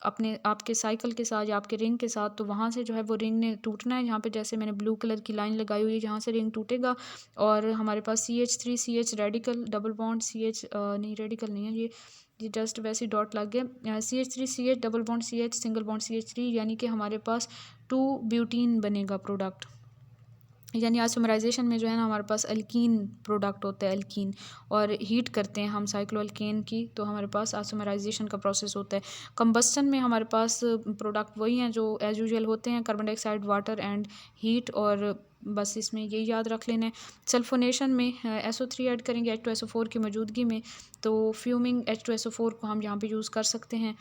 अपने आपके साइकिल के साथ या आपके रिंग के साथ, तो वहाँ से जो है वो रिंग ने टूटना है। यहाँ पे जैसे मैंने ब्लू कलर की लाइन लगाई हुई है, जहाँ से रिंग टूटेगा और हमारे पास CH3CH radical double bond CH नहीं, रेडिकल नहीं है ये जस्ट वैसे डॉट लग गया। CH3CH double bond CH single bond CH3, यानी कि हमारे पास 2 ब्यूटीन बनेगा प्रोडक्ट। यानी आइसोमराइजेशन में जो है ना हमारे पास अल्कीन प्रोडक्ट होता है, अल्कीन, और हीट करते हैं हम साइक्लोअल्केन की, तो हमारे पास आइसोमराइजेशन का प्रोसेस होता है। कंबस्टन में हमारे पास प्रोडक्ट वही हैं जो एज यूजुअल होते हैं, carbon dioxide, water and heat, और बस इसमें यही याद रख लेना है। सल्फोनेशन में SO3 ऐड करेंगे H2SO4 की मौजूदगी में, तो फ्यूमिंग H2SO4 को हम यहाँ पे यूज़ कर सकते हैं,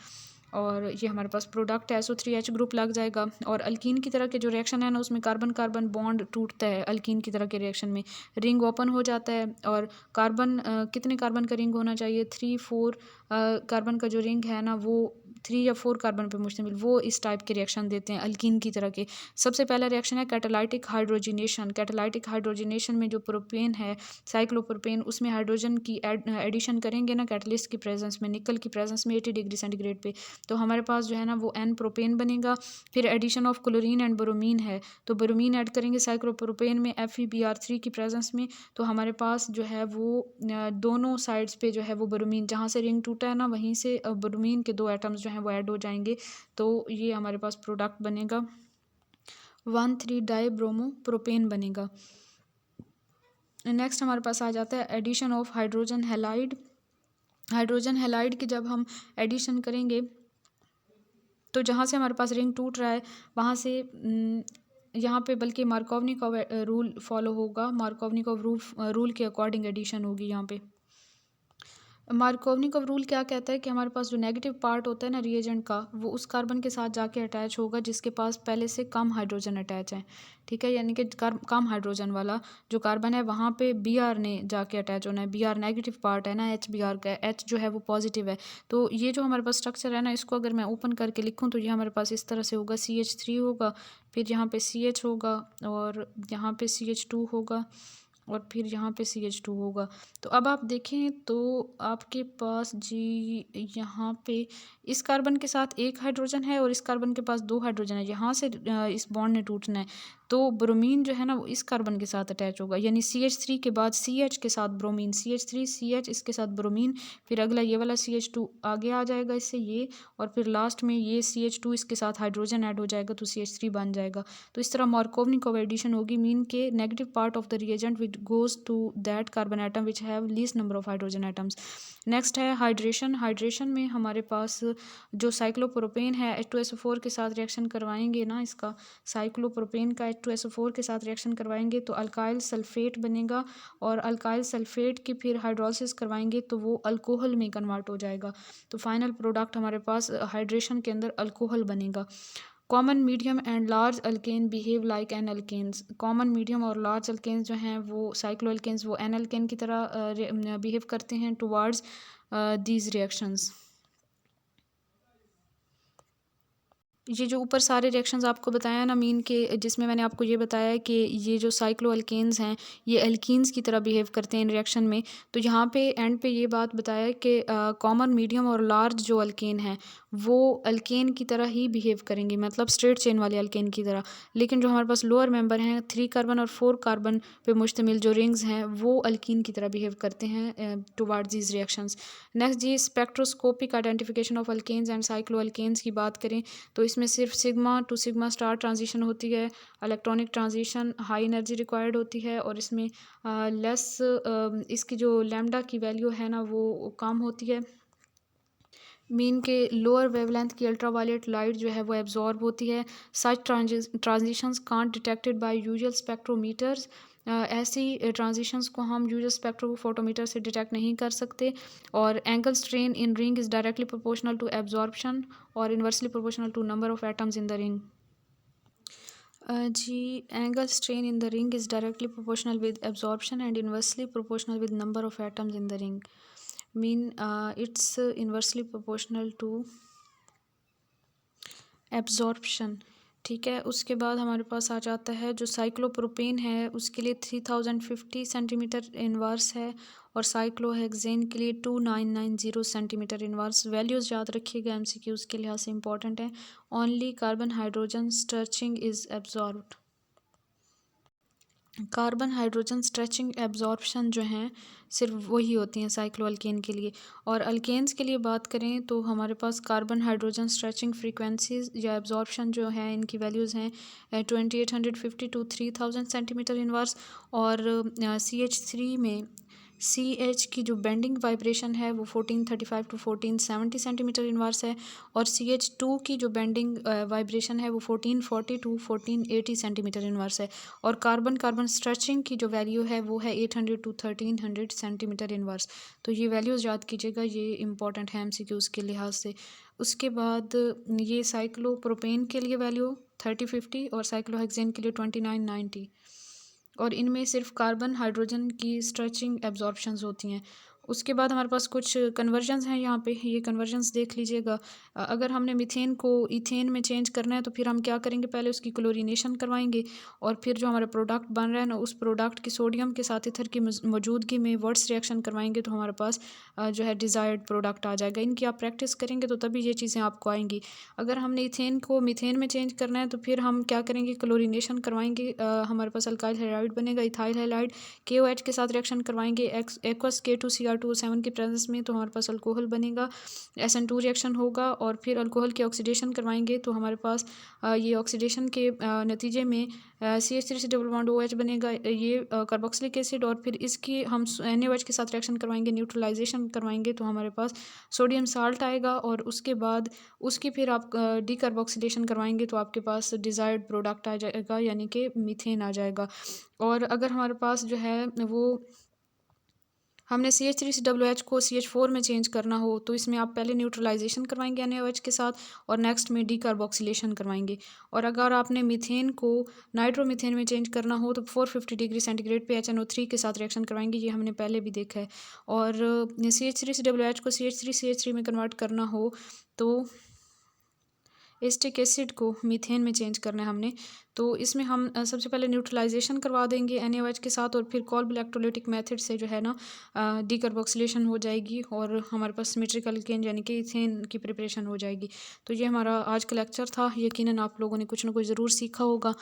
और ये हमारे पास प्रोडक्ट है, SO3H ग्रुप लग जाएगा। और अल्कीन की तरह के जो रिएक्शन है ना, उसमें कार्बन कार्बन बॉन्ड टूटता है। अल्कीन की तरह के रिएक्शन में रिंग ओपन हो जाता है, और कार्बन कितने कार्बन का रिंग होना चाहिए, 3-4 कार्बन का जो रिंग है ना, वो 3 या 4 कार्बन पे मुश्तमिल, वो इस टाइप के रिएक्शन देते हैं अल्कीन की तरह के। सबसे पहला रिएक्शन है कैटालाइटिक हाइड्रोजिनेशन। कैटालाइटिक हाइड्रोजिनेशन में जो प्रोपेन है, साइक्लोप्रोपेन, उसमें हाइड्रोजन की एडिशन करेंगे ना कैटलिस्ट की प्रेजेंस में, निकल की प्रेजेंस में 80 डिग्री सेंटीग्रेड पे, तो हमारे पास जो है ना वो N प्रोपेन बनेगा। फिर addition of chlorine and bromine है, तो ब्रोमीन ऐड करेंगे साइक्लोप्रोपेन में FeBr3 की प्रेजेंस में, तो हमारे पास जो है वो दोनों साइड्स पे जो है वो ब्रोमीन, जहाँ से रिंग टूटा है ना वहीं से ब्रोमीन के 2 एटम्स जो हैं वो ऐड हो जाएंगे, तो ये हमारे पास प्रोडक्ट बनेगा 1,3 डाई ब्रोमो प्रोपेन बनेगा। नेक्स्ट हमारे पास आ जाता है addition of hydrogen halide. Hydrogen halide की जब हम एडिशन करेंगे, तो जहाँ से हमारे पास रिंग टूट रहा है वहाँ से यहाँ पे बल्कि मार्कोवनिकॉव रूल फॉलो होगा, मार्कोवनिकॉव रूल के अकॉर्डिंग एडिशन होगी। यहाँ पे मार्कोवनिकॉव रूल क्या कहता है कि हमारे पास जो नेगेटिव पार्ट होता है ना रिएजेंट का, वो उस कार्बन के साथ जाके अटैच होगा जिसके पास पहले से कम हाइड्रोजन अटैच है, ठीक है। यानी कि कम हाइड्रोजन वाला जो कार्बन है वहाँ पे Br ने जाके अटैच होना है। Br नेगेटिव पार्ट है ना HBr का, H जो है वो पॉजिटिव है। तो ये जो हमारे पास स्ट्रक्चर है ना, इसको अगर मैं ओपन करके लिखूँ तो ये हमारे पास इस तरह से होगा, CH3 होगा, फिर यहाँ पे CH होगा, और यहाँ पे CH2 होगा, और फिर यहाँ पे CH2 होगा। तो अब आप देखें तो आपके पास जी यहाँ पे इस कार्बन के साथ 1 हाइड्रोजन है और इस कार्बन के पास 2 हाइड्रोजन है, यहाँ से इस बॉन्ड ने टूटना है, तो ब्रोमीन जो है ना वो इस कार्बन के साथ अटैच होगा, यानी CH3 के बाद CH के साथ ब्रोमीन, CH3 CH इसके साथ ब्रोमीन, फिर अगला ये वाला CH2 आगे आ जाएगा इससे ये, और फिर लास्ट में ये CH2 इसके साथ हाइड्रोजन ऐड हो जाएगा तो CH3 बन जाएगा। तो इस तरह मार्कोवनिकॉव एडिशन होगी, मीन के negative part of the reagent which goes to that carbon atom which have least number of hydrogen atoms. Next है हाइड्रेशन। हाइड्रेशन में हमारे पास जो साइक्लोप्रोपेन है H2SO4 के साथ रिएक्शन करवाएंगे ना, इसका साइक्लोप्रोपेन का H2SO4 के साथ रिएक्शन करवाएंगे तो अल्काइल सल्फेट बनेगा, और अल्काइल सल्फेट की फिर हाइड्रोलिसिस करवाएंगे तो वो अल्कोहल में कन्वर्ट हो जाएगा, तो फाइनल प्रोडक्ट हमारे पास हाइड्रेशन के अंदर अल्कोहल बनेगा। Common medium and large alkane behave like an alkanes. Common medium और लार्ज अल्केन्स जो हैं वो साइक्लोअल्केन्स वो एन अल्केन की तरह बिहेव करते हैं टुवार्ड्स दीज रिएक्शंस। ये जो ऊपर सारे रिएक्शंस आपको बताया ना मीन के, जिसमें मैंने आपको ये बताया है कि ये जो साइक्लोअल्केन्स हैं ये एल्कीन्स की तरह बिहेव करते हैं इन रिएक्शन में। तो यहाँ पे एंड पे ये बात बताया है कि कॉमन, मीडियम और लार्ज जो अल्केन हैं वो अल्केन की तरह ही बिहेव करेंगे, मतलब स्ट्रेट चेन वाले अल्केन की तरह। लेकिन जो हमारे पास लोअर मेंबर हैं 3 कार्बन और 4 कार्बन पे मुश्तमिल जो रिंग्स हैं वो अल्कीन की तरह बिहेव करते हैं towards these reactions. Next G, spectroscopic identification of alkanes and cycloalkanes की बात करें तो इसमें सिर्फ sigma to sigma star transition होती है, electronic transition, high energy required होती है और इसमें लेस इसकी जो लैम्डा की वैल्यू है ना वो कम होती है। मीन के लोअर वेवलेंथ की अल्ट्रावायलेट लाइट जो है वो एब्जॉर्ब होती है। Such transitions can't detected by usual spectrometers. ऐसी ट्रांजिशंस को हम यूजुअल स्पेक्ट्रोफोटोमीटर से डिटेक्ट नहीं कर सकते। और angle strain in ring is directly proportional to absorption और inversely proportional to number of atoms in the ring. जी, angle strain in the ring is directly proportional with absorption and inversely proportional with number of atoms in the ring. Mean it's inversely proportional to absorption. ठीक है, उसके बाद हमारे पास आ जाता है जो साइक्लोप्रोपेन है उसके लिए 3050 सेंटीमीटर इनवर्स है और साइक्लोहेक्सेन के लिए 2990 सेंटीमीटर इनवर्स। वैल्यूज़ याद रखिएगा, एमसीक्यूज़ के लिहाज से इंपॉर्टेंट है। Only carbon hydrogen stretching is absorbed. Carbon hydrogen stretching absorption जो हैं सिर्फ वही होती हैं साइक्लोअल्केन के लिए। और अल्केन्स के लिए बात करें तो हमारे पास कार्बन हाइड्रोजन स्ट्रेचिंग फ्रीक्वेंसीज या एब्जॉर्प्शन जो है इनकी वैल्यूज़ हैं 2850 टू 3000 सेंटीमीटर इनवर्स। और CH3 में CH की जो बेंडिंग वाइब्रेशन है वो 1435 टू 1470 सेंटीमीटर इनवर्स है। और CH2 की जो बेंडिंग वाइब्रेशन है वो 1440 टू 1480 सेंटीमीटर इनवर्स है। और कार्बन कार्बन स्ट्रेचिंग की जो वैल्यू है वो है 800 टू 1300 सेंटीमीटर इनवर्स। तो ये वैल्यूज़ याद कीजिएगा, ये इंपॉर्टेंट है MCQs के लिहाज से। उसके बाद ये साइक्लोप्रोपेन के लिए वैल्यू 3050 और साइक्लोहेक्सेन के लिए 2990। और इनमें सिर्फ कार्बन हाइड्रोजन की स्ट्रेचिंग एब्जॉर्प्शंस होती हैं। उसके बाद हमारे पास कुछ कन्वर्जन्स हैं यहाँ पे, ये कन्वर्जन्स देख लीजिएगा। अगर हमने मीथेन को इथेन में चेंज करना है तो फिर हम क्या करेंगे, पहले उसकी क्लोरीनेशन करवाएंगे और फिर जो हमारा प्रोडक्ट बन रहा है ना उस प्रोडक्ट की सोडियम के साथ ईथर की मौजूदगी में वर्ड्स रिएक्शन करवाएंगे तो हमारे पास जो है डिज़ायर्ड प्रोडक्ट आ जाएगा। इनकी आप प्रैक्टिस करेंगे तो तभी ये चीज़ें आपको आएंगी। अगर हमने इथेन को मीथेन में चेंज करना है तो फिर हम क्या करेंगे, क्लोरीनेशन करवाएंगे, हमारे पास अल्काइल हैलाइड बनेगा, इथाइल हैलाइड KOH के साथ रिएक्शन करवाएंगे एक्वस K2Cr2O7 की प्रेजेंस में तो हमारे पास अल्कोहल बनेगा, SN2 रिएक्शन होगा और फिर अल्कोहल की ऑक्सीडेशन करवाएंगे तो हमारे पास ये ऑक्सीडेशन के नतीजे में CH3 डबल बॉन्ड OH बनेगा, ये कार्बोक्सिलिक एसिड। और फिर इसकी हम NaOH के साथ रिएक्शन करवाएंगे, न्यूट्रलाइजेशन करवाएंगे तो हमारे पास सोडियम साल्ट आएगा। और उसके बाद उसकी फिर आप डीकार्बोक्सिलेशन करवाएंगे तो आपके पास डिज़ायर्ड प्रोडक्ट आ जाएगा, यानी कि मीथेन आ जाएगा। और अगर हमारे पास जो है वो हमने CH3COOH को CH4 में चेंज करना हो तो इसमें आप पहले न्यूट्रलाइजेशन करवाएंगे NaOH के साथ और नेक्स्ट में डीकार्बोक्सिलेशन करवाएंगे। और अगर आपने मीथेन को नाइट्रोमीथेन में चेंज करना हो तो 450 डिग्री सेंटीग्रेड पे HNO3 के साथ रिएक्शन करवाएंगे, ये हमने पहले भी देखा है। और CH3COOH को CH3CH3 में कन्वर्ट करना हो तो एस्टिक एसिड को मीथेन में चेंज करना है हमने, तो इसमें हम सबसे पहले न्यूट्रलाइजेशन करवा देंगे NaOH के साथ और फिर कोल्ब इलेक्ट्रोलिटिक मेथड से जो है ना डीकार्बोक्सिलेशन हो जाएगी और हमारे पास सिमेट्रिकल अल्केन यानी कि इथेन की प्रिपरेशन हो जाएगी। तो ये हमारा आज का लेक्चर था। यकीनन आप लोगों ने कुछ ना कुछ ज़रूर सीखा होगा।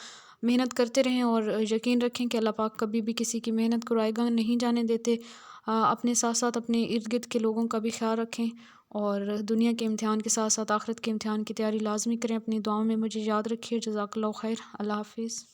मेहनत करते रहें और यकीन रखें कि अल्लाह पाक कभी भी किसी की मेहनत को रायगा नहीं जाने देते। अपने साथ साथ अपने इर्द गिर्द के लोगों का भी ख्याल रखें और दुनिया के इम्तिहान के साथ साथ आखिरत के इम्तिहान की तैयारी लाजमी करें। अपनी दुआओं में मुझे याद रखिए। जज़ाकल्लाहु खैर। अल्लाह हाफिज़।